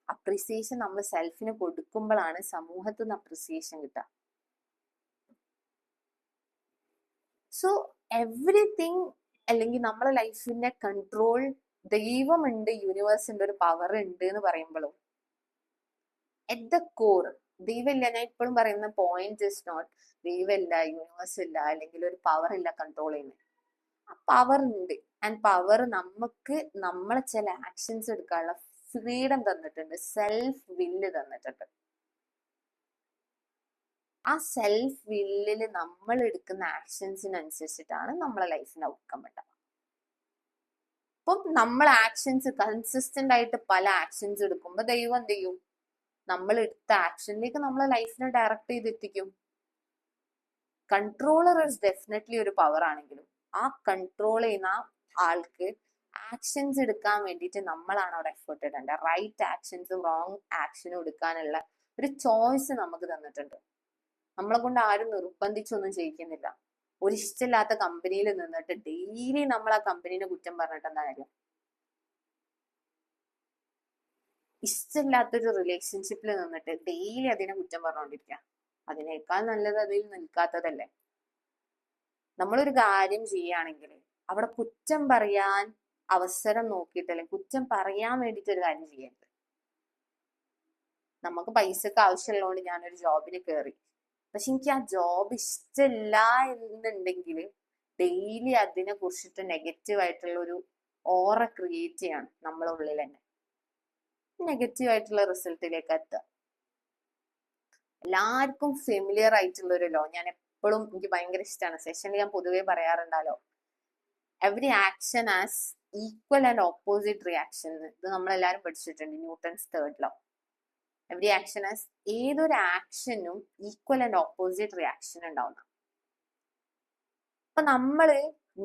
അപ്രിസിയേഷൻ നമ്മൾ സെൽഫിന് കൊടുക്കുമ്പോഴാണ് സമൂഹത്തിൽ നിന്ന് അപ്രിസിയേഷൻ കിട്ടുക. സോ എവറിത്തിങ്, അല്ലെങ്കിൽ നമ്മളെ ലൈഫിന്റെ കൺട്രോൾ ദൈവമുണ്ട്, യൂണിവേഴ്സ് ഉണ്ട്, ഒരു പവർ ഉണ്ട് എന്ന് പറയുമ്പോഴും അറ്റ് ദ കോർ ദൈവമില്ല. ഞാൻ ഇപ്പോഴും പറയുന്ന പോയിന്റ് ഇസ് നോട്ട് ദൈവമില്ല, യൂണിവേഴ്സ് ഇല്ല, അല്ലെങ്കിൽ ഒരു പവർ ഇല്ല കൺട്രോൾ ചെയ്യുന്നത്. ആ പവർ ഉണ്ട്. ആൻഡ് പവർ നമുക്ക് നമ്മളെ ചില ആക്ഷൻസ് എടുക്കാനുള്ള ഫ്രീഡം തന്നിട്ടുണ്ട്, സെൽഫ് വില്ല് തന്നിട്ടുണ്ട്. ആ സെൽഫ് വില്ലില് നമ്മൾ എടുക്കുന്ന ആക്ഷൻസിനനുസരിച്ചിട്ടാണ് നമ്മളെ ലൈഫിന് ഔട്ട്കം ഉണ്ടാവുക. അപ്പം നമ്മൾ ആക്ഷൻസ് കൺസിസ്റ്റന്റ് ആയിട്ട് പല ആക്ഷൻസ് എടുക്കുമ്പോൾ ദൈവം എന്ത് ചെയ്യും? നമ്മൾ എടുത്ത ആക്ഷനിലേക്ക് നമ്മളെ ലൈഫിനെ ഡയറക്റ്റ് ചെയ്തെത്തിക്കും. കൺട്രോളർ ഇസ് ഡെഫിനറ്റ്ലി ഒരു പവർ ആണെങ്കിലും ആ കൺട്രോൾ ചെയ്യുന്ന ആൾക്ക് ആക്ഷൻസ് എടുക്കാൻ വേണ്ടിയിട്ട് നമ്മളാണ് അവിടെ എഫേർട്ട് ഇടേണ്ടത്. റൈറ്റ് ആക്ഷൻസും റോങ് ആക്ഷനും എടുക്കാനുള്ള ഒരു ചോയ്സ് നമുക്ക് തന്നിട്ടുണ്ട്. നമ്മളെ കൊണ്ട് ആരും നിർബന്ധിച്ചൊന്നും ചെയ്യിക്കുന്നില്ല. ഒരു ഇഷ്ടമില്ലാത്ത കമ്പനിയിൽ നിന്നിട്ട് ഡെയിലി നമ്മൾ ആ കമ്പനീനെ കുറ്റം പറഞ്ഞിട്ട് എന്താ കാര്യം? ഇഷ്ടമില്ലാത്തൊരു റിലേഷൻഷിപ്പിൽ നിന്നിട്ട് ഡെയിലി അതിനെ കുറ്റം പറഞ്ഞുകൊണ്ടിരിക്കുക, അതിനേക്കാൾ നല്ലത് അതിൽ നിൽക്കാത്തതല്ലേ? നമ്മളൊരു കാര്യം ചെയ്യുകയാണെങ്കിൽ അവിടെ കുറ്റം പറയാൻ അവസരം നോക്കിയിട്ട്, അല്ലെങ്കിൽ കുറ്റം പറയാൻ വേണ്ടിയിട്ട് ഒരു കാര്യം ചെയ്യരുത്. നമുക്ക് പൈസക്ക് ആവശ്യമുള്ളതുകൊണ്ട് ഞാനൊരു ജോബിന് കയറി, പക്ഷെ എനിക്ക് ആ ജോബ് ഇഷ്ടമില്ല എന്നുണ്ടെങ്കിൽ ഡെയിലി അതിനെ കുറിച്ചിട്ട് നെഗറ്റീവ് ആയിട്ടുള്ള ഒരു ഓറ ക്രിയേറ്റ് ചെയ്യാണ് നമ്മളെ ഉള്ളിൽ തന്നെ. നെഗറ്റീവ് ആയിട്ടുള്ള റിസൾട്ടിലേക്ക് എത്തുക. എല്ലാവർക്കും ഫെമിലിയർ ആയിട്ടുള്ള ഒരു ലോ ഞാൻ എപ്പോഴും, എനിക്ക് ഭയങ്കര ഇഷ്ടമാണ്, സെഷനിൽ ഞാൻ പൊതുവെ പറയാറുണ്ടല്ലോ, every action as equal and opposite reaction. ഇത് നമ്മളെല്ലാരും പഠിച്ചിട്ടുണ്ട്, Newton's third law. Every action as, ഏതൊരു ആക്ഷനും ഈക്വൽ ആൻഡ് ഓപ്പോസിറ്റ് റിയാക്ഷൻ ഉണ്ടാവുന്ന. അപ്പൊ നമ്മള്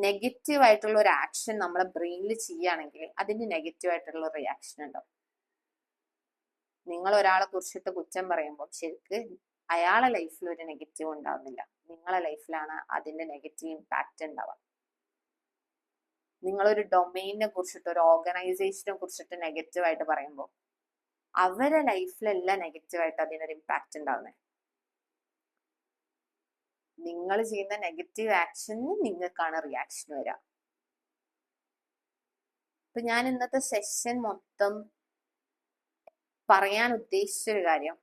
നെഗറ്റീവ് ആയിട്ടുള്ള ഒരു ആക്ഷൻ നമ്മളെ ബ്രെയിനിൽ ചെയ്യുകയാണെങ്കിൽ അതിന് നെഗറ്റീവ് ആയിട്ടുള്ള റിയാക്ഷൻ ഉണ്ടാവും. നിങ്ങൾ ഒരാളെ കുറിച്ചിട്ട് കുറ്റം പറയുമ്പോൾ ശരിക്ക് അയാളെ ലൈഫിൽ ഒരു നെഗറ്റീവ് ഉണ്ടാവുന്നില്ല, നിങ്ങളെ ലൈഫിലാണ് അതിന്റെ നെഗറ്റീവ് ഇമ്പാക്റ്റ് ഉണ്ടാവുക. നിങ്ങളൊരു ഡൊമൈനെ കുറിച്ചിട്ട്, ഒരു ഓർഗനൈസേഷനെ കുറിച്ചിട്ട് നെഗറ്റീവ് ആയിട്ട് പറയുമ്പോൾ അവരെ ലൈഫിലല്ല നെഗറ്റീവായിട്ട് അതിനൊരു ഇമ്പാക്റ്റ് ഉണ്ടാവുന്നത്. നിങ്ങൾ ചെയ്യുന്ന നെഗറ്റീവ് ആക്ഷന് നിങ്ങൾക്കാണ് റിയാക്ഷൻ വരിക. ഇപ്പൊ ഞാൻ ഇന്നത്തെ സെഷൻ മൊത്തം പറയാൻ ഉദ്ദേശിച്ചൊരു കാര്യം,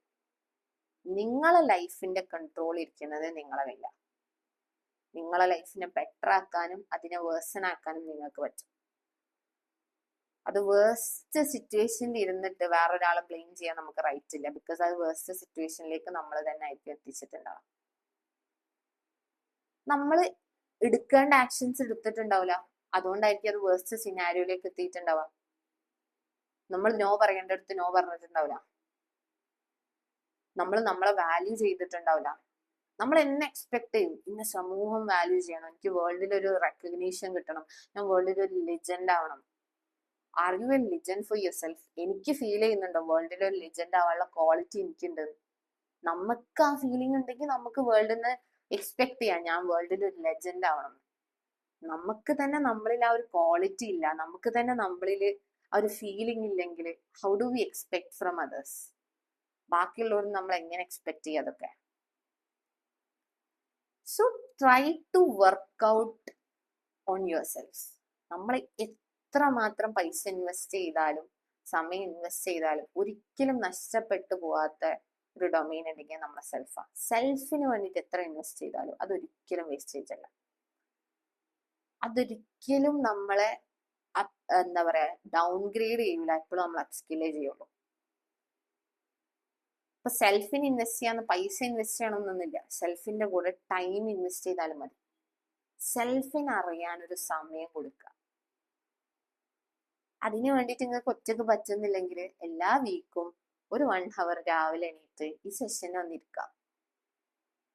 നിങ്ങളെ ലൈഫിന്റെ കൺട്രോൾ ഇരിക്കുന്നത് നിങ്ങളെ കയ്യില. നിങ്ങളെ ലൈഫിനെ ബെറ്റർ ആക്കാനും അതിനെ വേഴ്സൺ ആക്കാനും നിങ്ങൾക്ക് പറ്റും. അത് വേഴ്സ്റ്റ് സിറ്റുവേഷനിൽ ഇരുന്നിട്ട് വേറൊരാളെ ബ്ലെയിം ചെയ്യാൻ നമുക്ക് റൈറ്റ് ഇല്ല, ബിക്കോസ് അത് വേഴ്സ്റ്റ് സിറ്റുവേഷനിലേക്ക് നമ്മൾ തന്നെ ആയിരിക്കും എത്തിച്ചിട്ടുണ്ടാവും. നമ്മൾ എടുക്കേണ്ട ആക്ഷൻസ് എടുത്തിട്ടുണ്ടാവില്ല, അതുകൊണ്ടായിരിക്കും അത് വേഴ്സ്റ്റ് സിനാരിയോയിലേക്ക് എത്തിയിട്ടുണ്ടാവുക. നമ്മൾ നോ പറയേണ്ടടുത്ത് നോ പറഞ്ഞിട്ടുണ്ടാവില്ല, നമ്മൾ നമ്മളെ വാല്യൂ ചെയ്തിട്ടുണ്ടാവില്ല. നമ്മൾ എന്നെ എക്സ്പെക്ട് ചെയ്യും, ഇന്ന സമൂഹം വാല്യൂ ചെയ്യണം, എനിക്ക് വേൾഡിൽ ഒരു റെക്കഗ്നീഷൻ കിട്ടണം, ഞാൻ വേൾഡിൽ ഒരു ലെജൻഡ് ആവണം. Are you A legend for your self? എനിക്ക് ഫീൽ ചെയ്യുന്നുണ്ടോ വേൾഡിൽ ഒരു ലെജൻഡ് ആവാനുള്ള ക്വാളിറ്റി എനിക്കുണ്ട്? നമുക്ക് ആ ഫീലിംഗ് ഉണ്ടെങ്കിൽ നമുക്ക് വേൾഡിൽ നിന്ന് എക്സ്പെക്ട് ചെയ്യാം, ഞാൻ വേൾഡിൽ ഒരു ലെജൻഡ് ആവണം. നമുക്ക് തന്നെ നമ്മളിൽ ആ ഒരു ക്വാളിറ്റി ഇല്ല, നമുക്ക് തന്നെ നമ്മളിൽ ആ ഒരു ഫീലിംഗ് ഇല്ലെങ്കിൽ how do we expect from others? ബാക്കിയുള്ളവരും നമ്മൾ എങ്ങനെ എക്സ്പെക്ട് ചെയ്യുക അതൊക്കെ? So try to work out on yourself. നമ്മൾ എത്രമാത്രം പൈസ ഇൻവെസ്റ്റ് ചെയ്താലും സമയം ഇൻവെസ്റ്റ് ചെയ്താലും ഒരിക്കലും നഷ്ടപ്പെട്ടു പോവാത്ത ഒരു ഡൊമൈൻ ഉണ്ടെങ്കിൽ നമ്മളെ സെൽഫാണ്. സെൽഫിന് വേണ്ടിയിട്ട് എത്ര ഇൻവെസ്റ്റ് ചെയ്താലും അതൊരിക്കലും വേസ്റ്റേജ് അല്ല. അതൊരിക്കലും നമ്മളെ എന്താ പറയാ ഡൗൺഗ്രേഡ് ചെയ്യൂല, എപ്പോഴും നമ്മൾ അപ്സ്കില്ലേ ചെയ്യുള്ളൂ. ഇപ്പൊ സെൽഫിന് ഇൻവെസ്റ്റ് ചെയ്യാന്ന് പൈസ ഇൻവെസ്റ്റ് ചെയ്യണമെന്നൊന്നുമില്ല, സെൽഫിന്റെ കൂടെ ടൈം ഇൻവെസ്റ്റ് ചെയ്താലും മതി. സെൽഫിന് അറിയാൻ ഒരു സമയം കൊടുക്കുക. അതിനു വേണ്ടിയിട്ട് നിങ്ങൾക്ക് ഒറ്റക്ക് പറ്റുന്നില്ലെങ്കിൽ എല്ലാ വീക്കും ഒരു 1 hour രാവിലെ എണീറ്റ് ഈ സെഷന് വന്നിരിക്കാം.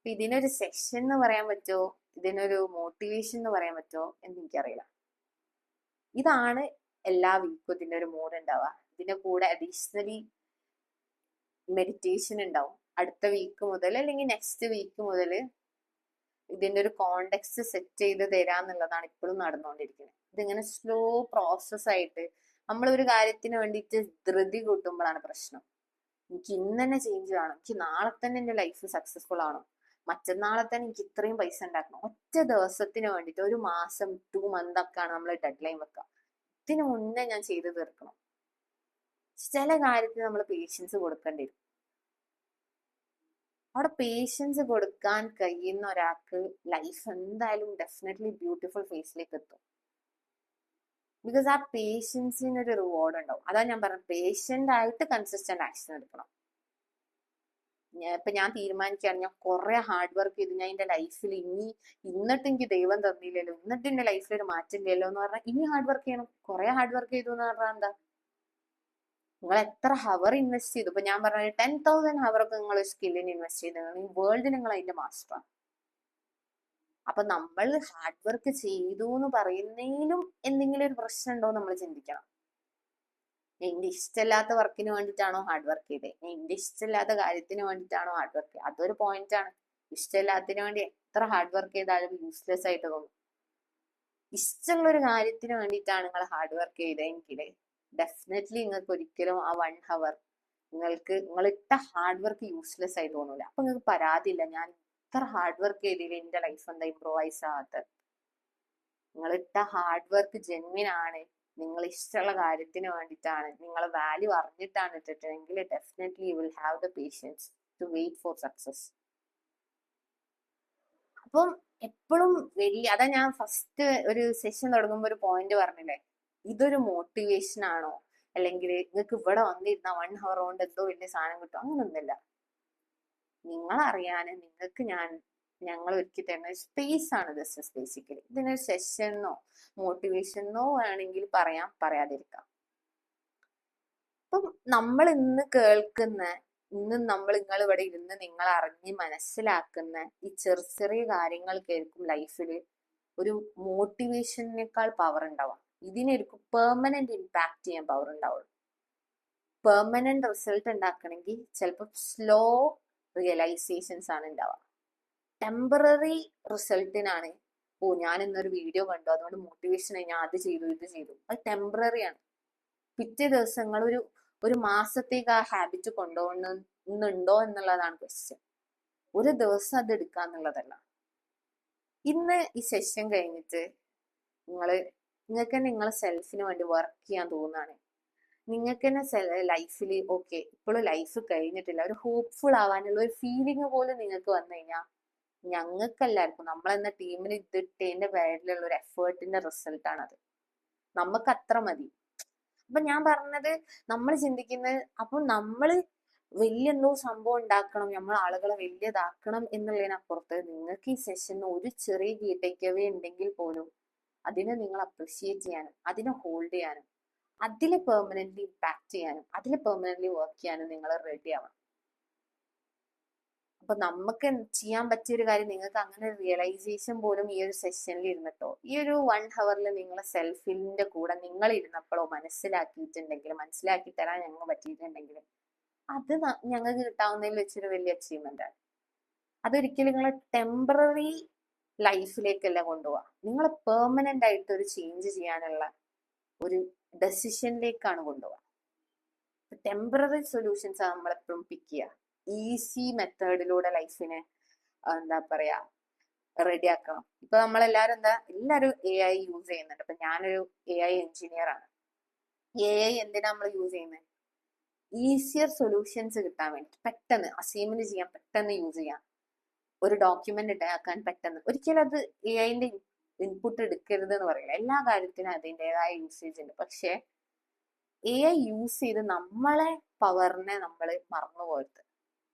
ഇതിനൊരു സെഷൻ എന്ന് പറയാൻ പറ്റുമോ, ഇതിനൊരു മോട്ടിവേഷൻ എന്ന് പറയാൻ പറ്റുമോ എന്ന് എനിക്കറിയില്ല. ഇതാണ് എല്ലാ വീക്കും ഇതിന്റെ ഒരു മൂഡ് ഉണ്ടാവുക. ഇതിന്റെ കൂടെ അഡീഷണലി മെഡിറ്റേഷൻ ഉണ്ടാവും. അടുത്ത വീക്ക് മുതൽ അല്ലെങ്കിൽ നെക്സ്റ്റ് വീക്ക് മുതൽ ഇതിന്റെ ഒരു കോണ്ടെക്സ്റ്റ് സെറ്റ് ചെയ്ത് തരാന്നുള്ളതാണ് ഇപ്പോഴും നടന്നുകൊണ്ടിരിക്കുന്നത്. ഇതിങ്ങനെ സ്ലോ പ്രോസസ് ആയിട്ട് നമ്മൾ ഒരു കാര്യത്തിന് വേണ്ടിയിട്ട് ധൃതി കൂട്ടുമ്പോഴാണ് പ്രശ്നം. എനിക്ക് ഇന്ന് തന്നെ ചേഞ്ച് വേണം, എനിക്ക് നാളെ തന്നെ എന്റെ ലൈഫ് സക്സസ്ഫുൾ ആണോ, മറ്റന്നാളെ തന്നെ എനിക്ക് ഇത്രയും പൈസ ഉണ്ടാക്കണം. ഒറ്റ ദിവസത്തിന് വേണ്ടിയിട്ട് 1 മാസം 2 മന്ത് ഒക്കെയാണ് നമ്മൾ ഡെഡ് ലൈൻ വെക്കുക. ഇതിനു മുന്നേ ഞാൻ ചെയ്ത് തീർക്കണം. ചില കാര്യത്തിന് നമ്മൾ പേഷ്യൻസ് കൊടുക്കേണ്ടി വരും. അവിടെ പേഷ്യൻസ് കൊടുക്കാൻ കഴിയുന്ന ഒരാൾക്ക് ലൈഫ് എന്തായാലും ഡെഫിനറ്റ്ലി ബ്യൂട്ടിഫുൾ ഫേസിലേക്ക് എത്തും. ബിക്കോസ് ആ പേഷ്യൻസിന് ഒരു റിവാർഡ് ഉണ്ടാവും. അതാ ഞാൻ പറഞ്ഞത്, പേഷ്യന്റ് ആയിട്ട് കൺസിസ്റ്റന്റ് ആക്ഷൻ എടുക്കണം. ഇപ്പൊ ഞാൻ തീരുമാനിക്കുകയാണ്, ഞാൻ കുറെ ഹാർഡ് വർക്ക് ചെയ്തു, ഞാൻ എന്റെ ലൈഫിൽ എന്നിട്ട് എനിക്ക് ദൈവം തന്നില്ലല്ലോ, എന്നിട്ട് എന്റെ ലൈഫിൽ ഒരു മാറ്റം ഇല്ലല്ലോ എന്ന് പറഞ്ഞാൽ ഇനി ഹാർഡ് വർക്ക് ചെയ്യണം. കുറെ ഹാർഡ് വർക്ക് ചെയ്തു എന്ന് പറഞ്ഞാൽ എന്താ, നിങ്ങൾ എത്ര ഹവർ ഇൻവെസ്റ്റ് ചെയ്തു. ഇപ്പൊ ഞാൻ പറഞ്ഞ 10,000 ഹവറൊക്കെ നിങ്ങൾ സ്കില്ലിന് ഇൻവെസ്റ്റ് ചെയ്ത് ഈ വേൾഡ് നിങ്ങൾ അതിന്റെ മാസ്റ്ററാണ്. അപ്പൊ നമ്മൾ ഹാർഡ് വർക്ക് ചെയ്തു എന്ന് പറയുന്നതിലും എന്തെങ്കിലും ഒരു പ്രശ്നം ഉണ്ടോ നമ്മൾ ചിന്തിക്കണം. എന്റെ ഇഷ്ടമില്ലാത്ത വർക്കിന് വേണ്ടിയിട്ടാണോ ഹാർഡ് വർക്ക് ചെയ്തത്, എന്റെ ഇഷ്ടമില്ലാത്ത കാര്യത്തിന് വേണ്ടിയിട്ടാണോ ഹാർഡ് വർക്ക് ചെയ്തത്, അതൊരു പോയിന്റ് ആണ്. ഇഷ്ടമില്ലാത്തതിന് വേണ്ടി എത്ര ഹാർഡ് വർക്ക് ചെയ്താലും യൂസ്ലെസ് ആയിട്ട് തോന്നും. ഇഷ്ടമുള്ള ഒരു കാര്യത്തിന് വേണ്ടിയിട്ടാണ് നിങ്ങൾ ഹാർഡ് വർക്ക് ചെയ്തതെങ്കിൽ ഡെഫിനറ്റ്ലി നിങ്ങൾക്ക് ഒരിക്കലും ആ 1 ഹവർ നിങ്ങൾ ഇട്ട ഹാർഡ് വർക്ക് യൂസ്ലെസ് ആയി തോന്നൂല. അപ്പൊ നിങ്ങൾക്ക് പരാതിയില്ല, ഞാൻ ഇത്ര ഹാർഡ് വർക്ക് ചെയ്തില്ല, എന്റെ ലൈഫ് എന്താ ഇംപ്രൂവൈസ് ആകാത്തത്. നിങ്ങൾ ഇട്ട ഹാർഡ് വർക്ക് ജെന്വിൻ ആണ്, നിങ്ങൾ ഇഷ്ടമുള്ള കാര്യത്തിന് വേണ്ടിയിട്ടാണ്, നിങ്ങളെ വാല്യൂ അറിഞ്ഞിട്ടാണ് ഇട്ടിട്ടെങ്കിൽ definitely you will have the patience to wait for success. അപ്പം എപ്പോഴും അതാ ഞാൻ ഫസ്റ്റ് ഒരു സെഷൻ തുടങ്ങുമ്പോൾ ഒരു പോയിന്റ് പറഞ്ഞില്ലേ, ഇതൊരു മോട്ടിവേഷൻ ആണോ അല്ലെങ്കിൽ നിങ്ങൾക്ക് ഇവിടെ വന്നിരുന്ന 1 ഹവർ കൊണ്ട് എന്തോ വലിയ സാധനം കിട്ടും, അങ്ങനൊന്നുമില്ല. നിങ്ങളറിയാന് നിങ്ങൾക്ക് ഞങ്ങൾ ഒരുക്കി തരുന്ന സ്പേസ് ആണ് ദിസ് ബേസിക്കലി. ഇതിനൊരു സെഷനോ മോട്ടിവേഷനോ വേണമെങ്കിൽ പറയാതിരിക്കാം. അപ്പം നമ്മൾ ഇന്ന് കേൾക്കുന്ന, നിങ്ങൾ ഇവിടെ ഇരുന്ന് നിങ്ങൾ അറിഞ്ഞ് മനസ്സിലാക്കുന്ന ഈ ചെറിയ കാര്യങ്ങൾ കേൾക്കും ലൈഫിൽ ഒരു മോട്ടിവേഷനേക്കാൾ പവർ ഉണ്ടാവാം. ഇതിനൊരു പെർമനന്റ് ഇമ്പാക്ട് ചെയ്യാൻ പവർ ഉണ്ടാവുള്ളൂ. പെർമനന്റ് റിസൾട്ട് ഉണ്ടാക്കണമെങ്കിൽ ചിലപ്പോൾ സ്ലോ റിയലൈസേഷൻസ് ആണ് ഉണ്ടാവുക. ടെമ്പററി റിസൾട്ടിനാണ്, ഞാൻ ഇന്നൊരു വീഡിയോ കണ്ടു അതുകൊണ്ട് മോട്ടിവേഷൻ ആയി ഞാൻ അത് ചെയ്തു ഇത് ചെയ്തു, അത് ടെമ്പററി ആണ്. പിറ്റേ ദിവസങ്ങൾ ഒരു മാസത്തേക്ക് ആ ഹാബിറ്റ് കൊണ്ടുപോകുന്നുണ്ടോ എന്നുള്ളതാണ് ക്വസ്റ്റ്യൻ. ഒരു ദിവസം അത് എടുക്കുക എന്നുള്ളതല്ല. ഇന്ന് ഈ സെഷൻ കഴിഞ്ഞിട്ട് നിങ്ങൾക്ക് തന്നെ നിങ്ങളെ സെൽഫിന് വേണ്ടി വർക്ക് ചെയ്യാൻ തോന്നുകയാണ്, നിങ്ങൾക്ക് തന്നെ ലൈഫിൽ ഓക്കെ ഇപ്പോഴും ലൈഫ് കഴിഞ്ഞിട്ടില്ല, ഒരു ഹോപ്പ്ഫുൾ ആവാനുള്ള ഒരു ഫീലിംഗ് പോലും നിങ്ങൾക്ക് വന്നു കഴിഞ്ഞാൽ ഞങ്ങൾക്കെല്ലാവർക്കും നമ്മളെന്ന ടീമിന് ഇതിട്ടതിന്റെ പേരിലുള്ള ഒരു എഫേർട്ടിന്റെ റിസൾട്ടാണത്. നമുക്ക് അത്ര മതി. അപ്പൊ ഞാൻ പറഞ്ഞത്, നമ്മൾ ചിന്തിക്കുന്നത് അപ്പൊ നമ്മൾ വലിയ എന്തോ സംഭവം ഉണ്ടാക്കണം, നമ്മൾ ആളുകളെ വലിയതാക്കണം എന്നുള്ളതിനപ്പുറത്ത് നിങ്ങൾക്ക് ഈ സെഷന് ഒരു ചെറിയ കീ ടേക്ക് അവേ ഉണ്ടെങ്കിൽ പോലും അതിനെ നിങ്ങൾ അപ്രിഷിയേറ്റ് ചെയ്യാനും അതിനെ ഹോൾഡ് ചെയ്യാനും അതിൽ പെർമനന്റ്ലി ഇമ്പാക്ട് ചെയ്യാനും അതിൽ പെർമനന്റ്ലി വർക്ക് ചെയ്യാനും നിങ്ങൾ റെഡി ആവണം. അപ്പൊ നമുക്ക് ചെയ്യാൻ പറ്റിയൊരു കാര്യം, നിങ്ങൾക്ക് അങ്ങനെ റിയലൈസേഷൻ പോലും ഈ ഒരു സെഷനിൽ ഇരുന്നിട്ടോ ഈ ഒരു 1 ഹവറിൽ നിങ്ങളെ സെൽഫിന്റെ കൂടെ നിങ്ങൾ ഇരുന്നപ്പോഴോ മനസ്സിലാക്കി തരാൻ ഞങ്ങൾ പറ്റിയിട്ടുണ്ടെങ്കിൽ അത് ഞങ്ങൾക്ക് കിട്ടാവുന്നതിൽ വെച്ചൊരു വലിയ അച്ചീവ്മെന്റ് ആണ്. അതൊരിക്കലും നിങ്ങളെ ടെമ്പററി ലൈഫിലേക്കല്ല കൊണ്ടുപോവാ, നിങ്ങൾ പെർമനന്റ് ആയിട്ട് ഒരു ചേഞ്ച് ചെയ്യാനുള്ള ഒരു ഡെസിഷനിലേക്കാണ് കൊണ്ടുപോവുക. ടെമ്പററി സൊല്യൂഷൻസ് ആണ് നമ്മളെപ്പോഴും പിക്ക് ചെയ്യുക. ഈസി മെത്തേഡിലൂടെ ലൈഫിനെ എന്താ പറയാ റെഡി ആക്കണം. ഇപ്പൊ നമ്മളെല്ലാരും എല്ലാവരും AI യൂസ് ചെയ്യുന്നുണ്ട്. ഇപ്പൊ ഞാനൊരു AI എഞ്ചിനീയർ ആണ്. AI എന്തിനാ നമ്മൾ യൂസ് ചെയ്യുന്നത്? ഈസിയർ സൊല്യൂഷൻസ് കിട്ടാൻ വേണ്ടി, പെട്ടെന്ന് അസൈൻമെന്റ് ചെയ്യാൻ, പെട്ടെന്ന് യൂസ് ചെയ്യാം, ഒരു ഡോക്യുമെന്റ് ഉണ്ടാക്കാൻ പെട്ടെന്ന്. ഒരിക്കലും അത് AIന്റെ ഇൻപുട്ട് എടുക്കരുത് എന്ന് പറയില്ല, എല്ലാ കാര്യത്തിനും അതിൻ്റെതായ യൂസേജ് ഉണ്ട്. പക്ഷെ AI യൂസ് ചെയ്ത് നമ്മളെ പവറിനെ നമ്മൾ മറന്നു പോകരുത്.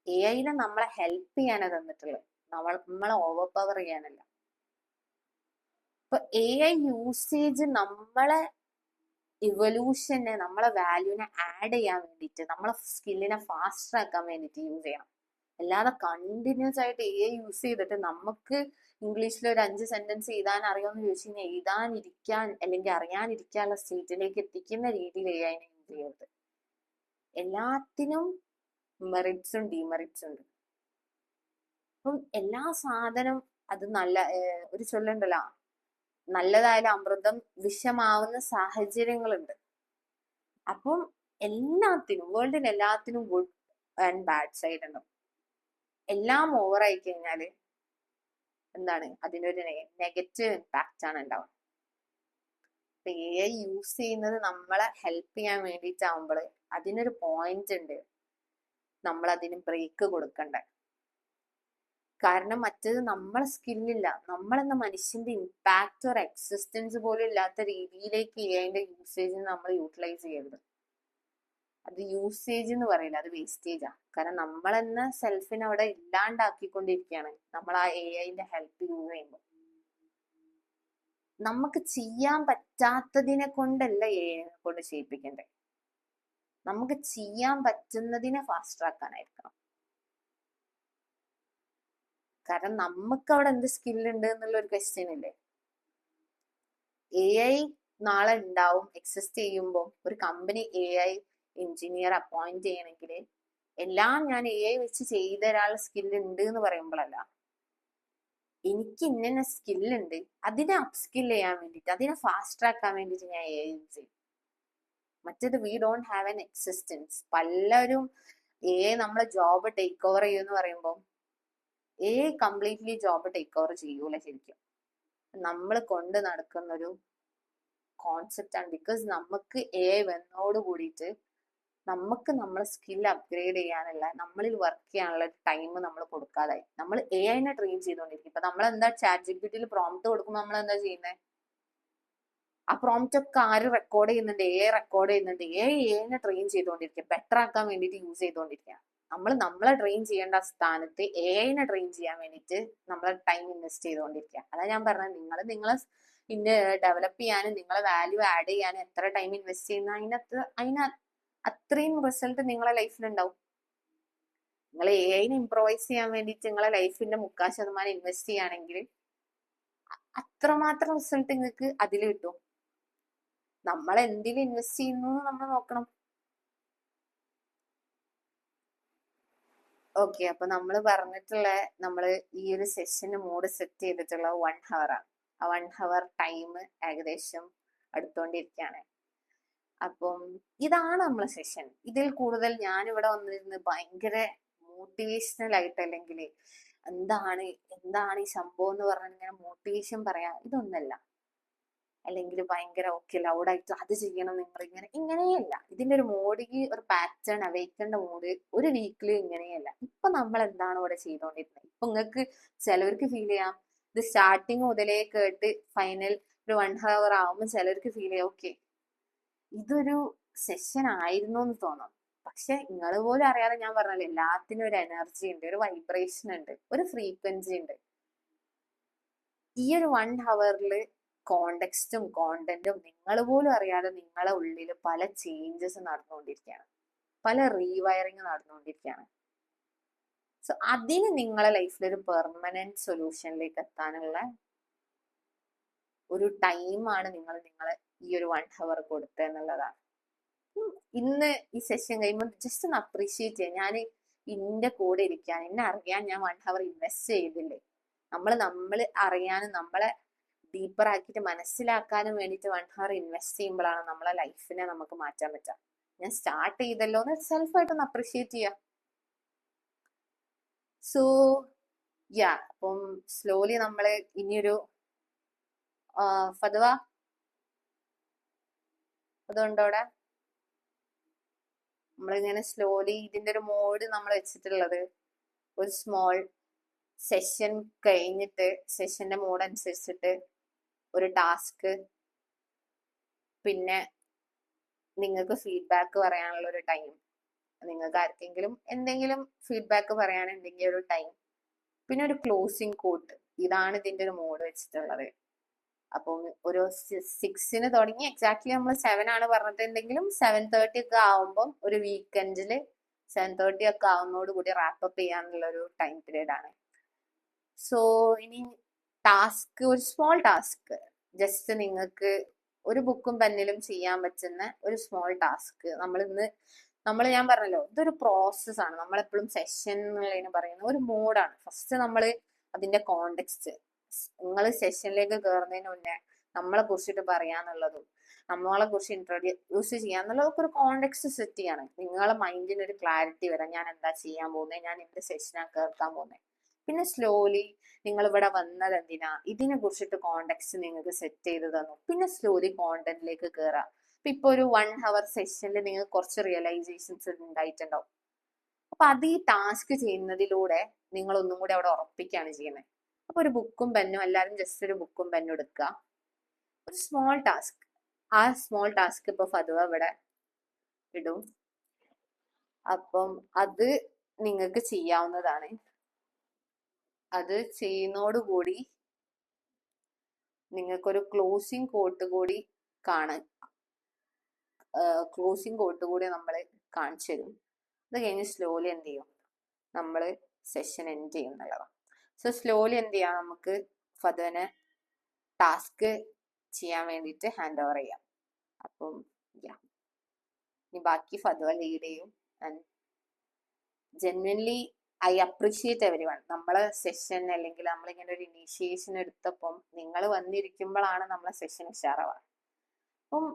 AIനെ നമ്മളെ ഹെൽപ്പ് ചെയ്യാനാണ് തന്നിട്ടുള്ളത്, നമ്മളെ ഓവർ പവർ ചെയ്യാനല്ല. ഇപ്പൊ AI യൂസേജ് നമ്മളെ ഇവല്യൂഷനെ, നമ്മളെ വാല്യൂനെ ആഡ് ചെയ്യാൻ വേണ്ടിയിട്ട്, നമ്മളെ സ്കില്ലിനെ ഫാസ്റ്റർ ആക്കാൻ വേണ്ടിയിട്ട് യൂസ് ചെയ്യണം. അല്ലാതെ കണ്ടിന്യൂസ് ആയിട്ട് AI യൂസ് ചെയ്തിട്ട് നമുക്ക് ഇംഗ്ലീഷിൽ ഒരു 5 സെന്റൻസ് എഴുതാൻ അറിയാമെന്ന് ചോദിച്ചു കഴിഞ്ഞാൽ എഴുതാനിരിക്കാൻ അല്ലെങ്കിൽ അറിയാനിരിക്കാനുള്ള സ്റ്റേറ്റിലേക്ക് എത്തിക്കുന്ന രീതിയിൽ AIനെ യൂസ് ചെയ്യരുത്. എല്ലാത്തിനും മെറിറ്റ്സും ഡിമെറിറ്റ്സും ഉണ്ട്. അപ്പം എല്ലാ സാധനം അത് നല്ല ഒരു ചൊല്ലുണ്ടല്ലോ, നല്ലതായാലും അമൃതം വിഷമാവുന്ന സാഹചര്യങ്ങളുണ്ട്. അപ്പം എല്ലാത്തിനും, വേൾഡിൽ എല്ലാത്തിനും ഗുഡ് ആൻഡ് ബാഡ് സൈഡ് ഉണ്ടാവും. എല്ലാം ഓവറായി കഴിഞ്ഞാല് എന്താണ്, അതിനൊരു നെഗറ്റീവ് ഇമ്പാക്റ്റ് ആണ് ഉണ്ടാവുക. ഇപ്പൊ AI യൂസ് ചെയ്യുന്നത് നമ്മളെ ഹെൽപ്പ് ചെയ്യാൻ വേണ്ടിയിട്ടാവുമ്പോൾ അതിനൊരു പോയിന്റ് ഉണ്ട്, നമ്മൾ അതിന് ബ്രേക്ക് കൊടുക്കണ്ടേ. കാരണം മറ്റേത് നമ്മളെ സ്കില്ലില്ല, നമ്മളെന്ന മനുഷ്യന്റെ ഇമ്പാക്ട് ഒരു എക്സിസ്റ്റൻസ് പോലും ഇല്ലാത്ത രീതിയിലേക്ക് AI യൂസേജ് നമ്മൾ യൂട്ടിലൈസ് ചെയ്യരുത്. അത് യൂസേജ് എന്ന് പറയില്ല, അത് വേസ്റ്റേജാ. കാരണം നമ്മളെന്ന സെൽഫിനെ അവിടെ ഇല്ലാണ്ടാക്കിക്കൊണ്ടിരിക്കുകയാണ് നമ്മൾ ആ AI ഹെൽപ്പ് യൂസ് ചെയ്യുമ്പോൾ. നമുക്ക് ചെയ്യാൻ പറ്റാത്തതിനെ കൊണ്ടല്ല AI കൊണ്ട് ചെയ്യിപ്പിക്കണ്ടേ, നമുക്ക് ചെയ്യാൻ പറ്റുന്നതിനെ ഫാസ്റ്റ് ആക്കാനായിരിക്കണം. കാരണം നമുക്ക് അവിടെ എന്ത് സ്കില്ലുണ്ട് എന്നുള്ള ഒരു ക്വസ്റ്റ്യൻ ഇല്ലേ. AI നാളെ ഉണ്ടാവും, എക്സിസ്റ്റ് ചെയ്യുമ്പോൾ ഒരു കമ്പനി AI എഞ്ചിനീയർ അപ്പോയിന്റ് ചെയ്യണമെങ്കിൽ എല്ലാം ഞാൻ AI വെച്ച് ചെയ്ത ഒരാളുടെ സ്കില്ല് ഉണ്ട് എന്ന് പറയുമ്പോഴല്ല, എനിക്ക് ഇന്ന സ്കില്ലുണ്ട്, അതിനെ അപ്സ്കിൽ ചെയ്യാൻ വേണ്ടിയിട്ട്, അതിനെ ഫാസ്റ്റ് ആക്കാൻ വേണ്ടിയിട്ട് ഞാൻ AI യൂസ് ചെയ്യും. മറ്റേത് we don't have an existence. പലരും AI നമ്മളെ ജോബ് ടേക്ക് ഓവർ ചെയ്യുമെന്ന് പറയുമ്പോൾ AI completely job take over ചെയ്യൂല. ശരിക്കും നമ്മൾ കൊണ്ട് നടക്കുന്ന ഒരു കോൺസെപ്റ്റ് ആണ്. ബിക്കോസ് നമുക്ക് AI വന്നോട് കൂടിയിട്ട് നമുക്ക് നമ്മളെ സ്കിൽ അപ്ഗ്രേഡ് ചെയ്യാനുള്ള, നമ്മളിൽ വർക്ക് ചെയ്യാനുള്ള ടൈം നമ്മൾ കൊടുക്കാതായി. നമ്മൾ AI ട്രെയിൻ ചെയ്തുകൊണ്ടിരിക്കും. ഇപ്പൊ നമ്മൾ എന്താ ChatGPT പ്രോംപ്റ്റ് കൊടുക്കുമ്പോൾ നമ്മൾ എന്താ ചെയ്യുന്നത്, ആ പ്രോംപ്റ്റ് ഒക്കെ ആര് റെക്കോർഡ് ചെയ്യുന്നുണ്ട്, AI റെക്കോർഡ് ചെയ്യുന്നുണ്ട്. AI ട്രെയിൻ ചെയ്തുകൊണ്ടിരിക്കുക, ബെറ്റർ ആക്കാൻ വേണ്ടിയിട്ട് യൂസ് ചെയ്തുകൊണ്ടിരിക്കുക. നമ്മൾ നമ്മളെ ട്രെയിൻ ചെയ്യേണ്ട സ്ഥാനത്ത് AI ട്രെയിൻ ചെയ്യാൻ വേണ്ടിയിട്ട് നമ്മളെ ടൈം ഇൻവെസ്റ്റ് ചെയ്തുകൊണ്ടിരിക്കുക. അതാ ഞാൻ പറഞ്ഞത്, നിങ്ങളെ ഡെവലപ്പ് ചെയ്യാനും നിങ്ങളെ വാല്യൂ ആഡ് ചെയ്യാനും എത്ര ടൈം ഇൻവെസ്റ്റ് ചെയ്യുന്ന അതിന് അത്രയും റിസൾട്ട് നിങ്ങളെ ലൈഫിൽ ഉണ്ടാവും. നിങ്ങൾ AI ഇംപ്രൂവൈസ് ചെയ്യാൻ വേണ്ടിയിട്ട് നിങ്ങളെ ലൈഫിന്റെ 30% ഇൻവെസ്റ്റ് ചെയ്യുകയാണെങ്കിൽ അത്രമാത്രം റിസൾട്ട് നിങ്ങൾക്ക് അതിൽ കിട്ടും. നമ്മൾ എന്തിൽ ഇൻവെസ്റ്റ് ചെയ്യുന്നു നമ്മൾ നോക്കണം. ഓക്കെ, അപ്പൊ നമ്മൾ പറഞ്ഞിട്ടുള്ള, നമ്മള് ഈ ഒരു സെഷന് മോഡ് സെറ്റ് ചെയ്തിട്ടുള്ള 1 hour ആണ്. ആ 1 hour ടൈം ഏകദേശം അടുത്തോണ്ടിരിക്കുകയാണ്. അപ്പം ഇതാണ് നമ്മളെ സെഷൻ. ഇതിൽ കൂടുതൽ ഞാനിവിടെ വന്നിരുന്ന് ഭയങ്കര മോട്ടിവേഷണൽ ആയിട്ട്, അല്ലെങ്കിൽ എന്താണ് എന്താണ് ഈ സംഭവം എന്ന് പറഞ്ഞാൽ ഇങ്ങനെ മോട്ടിവേഷൻ പറയാ, ഇതൊന്നല്ല. അല്ലെങ്കിൽ ഭയങ്കര ഓക്കെ ലൗഡായിട്ട് അത് ചെയ്യണം നിങ്ങൾ ഇങ്ങനെയല്ല. ഇതിന്റെ ഒരു മോഡിക്ക് ഒരു പാറ്റേൺ അവയ്ക്കേണ്ട മോഡ് ഒരു വീക്കിൽ ഇങ്ങനെയല്ല. ഇപ്പൊ നമ്മൾ എന്താണ് ഇവിടെ ചെയ്തുകൊണ്ടിരുന്നത്. ഇപ്പൊ നിങ്ങൾക്ക് ചിലവർക്ക് ഫീൽ ചെയ്യാം ഇത് സ്റ്റാർട്ടിങ് മുതലേ കേട്ട് ഫൈനൽ ഒരു 1 hour ആവുമ്പോൾ ചിലർക്ക് ഫീൽ ചെയ്യാം ഓക്കെ ഇതൊരു സെഷൻ ആയിരുന്നു എന്ന് തോന്നും. പക്ഷെ നിങ്ങൾ പോലും അറിയാതെ ഞാൻ പറഞ്ഞല്ലോ, എല്ലാത്തിനും ഒരു എനർജി ഉണ്ട്, ഒരു വൈബ്രേഷൻ ഉണ്ട്, ഒരു ഫ്രീക്വൻസി ഉണ്ട്. ഈ ഒരു 1 hourൽ കോണ്ടെക്സ്റ്റും കോണ്ടന്റും നിങ്ങൾ പോലും അറിയാതെ നിങ്ങളെ ഉള്ളിൽ പല ചേഞ്ചസ് നടന്നുകൊണ്ടിരിക്കുകയാണ്, പല റീവയറിങ് നടന്നുകൊണ്ടിരിക്കുകയാണ്. സോ അതിന് നിങ്ങളെ ലൈഫിൽ ഒരു പെർമനന്റ് സൊല്യൂഷനിലേക്ക് എത്താനുള്ള ഒരു ടൈമാണ് നിങ്ങളെ ഈ ഒരു 1 hour കൊടുത്തത് എന്നുള്ളതാണ്. ഇന്ന് ഈ സെഷൻ കഴിയുമ്പോൾ ജസ്റ്റ് ഒന്ന് അപ്രീഷിയേറ്റ് ചെയ്യാം. ഞാൻ ഇന്റെ കൂടെ ഇരിക്കാൻ, എന്നെ അറിയാൻ ഞാൻ 1 hour ഇൻവെസ്റ്റ് ചെയ്തില്ലേ. നമ്മൾ അറിയാനും നമ്മളെ ഡീപ്പർ ആക്കിയിട്ട് മനസ്സിലാക്കാനും വേണ്ടിയിട്ട് 1 hour ഇൻവെസ്റ്റ് ചെയ്യുമ്പോഴാണ് നമ്മളെ ലൈഫിനെ നമുക്ക് മാറ്റാൻ പറ്റുക. ഞാൻ സ്റ്റാർട്ട് ചെയ്തല്ലോ എന്ന് സെൽഫായിട്ടൊന്ന് അപ്രീഷിയേറ്റ് ചെയ്യാം. സോ യാ, അപ്പം സ്ലോലി നമ്മള് ഇനിയൊരു ഫത്വ അതുകൊണ്ടോടെ നമ്മളിങ്ങനെ സ്ലോലി ഇതിന്റെ ഒരു മോഡ് നമ്മൾ വെച്ചിട്ടുള്ളത് ഒരു സ്മോൾ സെഷൻ കഴിഞ്ഞിട്ട് സെഷന്റെ മോഡ് അനുസരിച്ചിട്ട് ഒരു ടാസ്ക്, പിന്നെ നിങ്ങൾക്ക് ഫീഡ്ബാക്ക് പറയാനുള്ള ഒരു ടൈം, നിങ്ങൾക്ക് ആർക്കെങ്കിലും എന്തെങ്കിലും ഫീഡ്ബാക്ക് പറയാനുണ്ടെങ്കിൽ ഒരു ടൈം, പിന്നെ ഒരു ക്ലോസിങ് കോട്ട്. ഇതാണ് ഇതിന്റെ ഒരു മോഡ് വെച്ചിട്ടുള്ളത്. അപ്പം ഒരു 6 തുടങ്ങി എക്സാക്ട്ലി നമ്മൾ 7 ആണ് പറഞ്ഞിട്ടുണ്ടെങ്കിലും 7:30 ഒക്കെ ആവുമ്പം ഒരു വീക്കെൻഡില് 7:30 ഒക്കെ ആവുന്നതോട് കൂടി റാപ്പപ്പ് ചെയ്യാനുള്ള ഒരു ടൈം പീരീഡ് ആണ്. സോ ഇനി ടാസ്ക്, ഒരു സ്മോൾ ടാസ്ക്, ജസ്റ്റ് നിങ്ങൾക്ക് ഒരു ബുക്കും പെന്നിലും ചെയ്യാൻ പറ്റുന്ന ഒരു സ്മോൾ ടാസ്ക് നമ്മൾ ഇന്ന് ഞാൻ പറഞ്ഞല്ലോ ഇതൊരു പ്രോസസ്സാണ്. നമ്മളെപ്പോഴും സെഷൻ എന്നുള്ളതിന് പറയുന്ന ഒരു മോഡാണ്. ഫസ്റ്റ് നമ്മൾ അതിന്റെ കോണ്ടെക്സ്റ്റ്, നിങ്ങൾ സെഷനിലേക്ക് കയറുന്നതിന് മുന്നേ നമ്മളെ കുറിച്ചിട്ട് പറയാന്നുള്ളതും നമ്മളെ കുറിച്ച് ഇൻട്രൊഡ്യൂസ് ചെയ്യാന്നുള്ളതൊക്കെ ഒരു കോണ്ടെക്സ്റ്റ് സെറ്റ് ചെയ്യാണ്. നിങ്ങളെ മൈൻഡിന് ഒരു ക്ലാരിറ്റി വരാം, ഞാൻ എന്താ ചെയ്യാൻ പോകുന്നത്, ഞാൻ എന്ത് സെഷനാണ് കേൾക്കാൻ പോകുന്നത്. പിന്നെ സ്ലോലി നിങ്ങൾ ഇവിടെ വന്നത് എന്തിനാ, ഇതിനെ കുറിച്ചിട്ട് കോണ്ടെക്സ്റ്റ് നിങ്ങൾക്ക് സെറ്റ് ചെയ്ത് തന്നു. പിന്നെ സ്ലോലി കോണ്ടന്റിലേക്ക് കയറാം. ഇപ്പൊ ഒരു 1 hour സെഷനിൽ നിങ്ങൾക്ക് കുറച്ച് റിയലൈസേഷൻസ് ഉണ്ടായിട്ടുണ്ടാവും. അപ്പൊ അത് ഈ ടാസ്ക് ചെയ്യുന്നതിലൂടെ നിങ്ങൾ ഒന്നും കൂടി അവിടെ ഉറപ്പിക്കുകയാണ് ചെയ്യുന്നത്. അപ്പൊ ഒരു ബുക്കും പെന്നും, എല്ലാവരും ജസ്റ്റ് ഒരു ബുക്കും പെന്നും എടുക്കുക, ഒരു സ്മോൾ ടാസ്ക്. ആ സ്മോൾ ടാസ്ക് ഇപ്പൊ ഫതുവ ഇവിടെ ഇടും. അപ്പം അത് നിങ്ങൾക്ക് ചെയ്യാവുന്നതാണ്. അത് ചെയ്യുന്നതോടുകൂടി നിങ്ങൾക്കൊരു ക്ലോസിംഗ് കോട്ട് കൂടി കാണാൻ ക്ലോസിംഗ് കോട്ട് കൂടി നമ്മൾ കാണിച്ചു തരും. അത് കഴിഞ്ഞ് സ്ലോലി എന്ത് ചെയ്യും, നമ്മൾ സെഷൻ എൻഡ് ചെയ്യും എന്നുള്ളതാണ്. സോ സ്ലോലി എന്ത് ചെയ്യാം, നമുക്ക് ഫതുവിനെ ടാസ്ക് ചെയ്യാൻ വേണ്ടിയിട്ട് ഹാൻഡ് ഓവർ ചെയ്യാം. അപ്പം ഇനി ബാക്കി ഫതുവ ലീഡ് ചെയ്യും. And genuinely I appreciate every one. നമ്മളെ സെഷൻ അല്ലെങ്കിൽ നമ്മളിങ്ങനെ ഒരു ഇനീഷ്യേഷൻ എടുത്തപ്പം നിങ്ങൾ വന്നിരിക്കുമ്പോഴാണ് നമ്മളെ സെഷൻ ഉഷാറാവുക. അപ്പം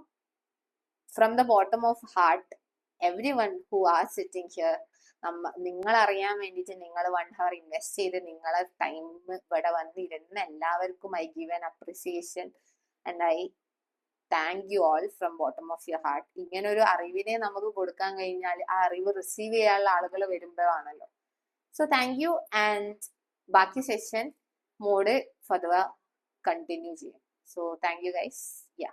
from the bottom of heart every one who are sitting here, നിങ്ങൾ അറിയാൻ വേണ്ടിയിട്ട് നിങ്ങൾ 1 hour ഇൻവെസ്റ്റ് ചെയ്ത് നിങ്ങളെ ടൈം ഇവിടെ വന്നിരുന്ന എല്ലാവർക്കും I give an appreciation and I thank you all from bottom of your heart. ഇങ്ങനെ ഒരു അറിവിനെ നമുക്ക് കൊടുക്കാൻ കഴിഞ്ഞാൽ ആ അറിവ് റിസീവ് ചെയ്യാനുള്ള ആളുകൾ വരുമ്പോഴാണല്ലോ. So thank you. ആൻഡ് ബാക്കി സെഷൻ മോഡ് ഫതുവ കണ്ടിന്യൂ ചെയ്യും. So thank you guys. Yeah.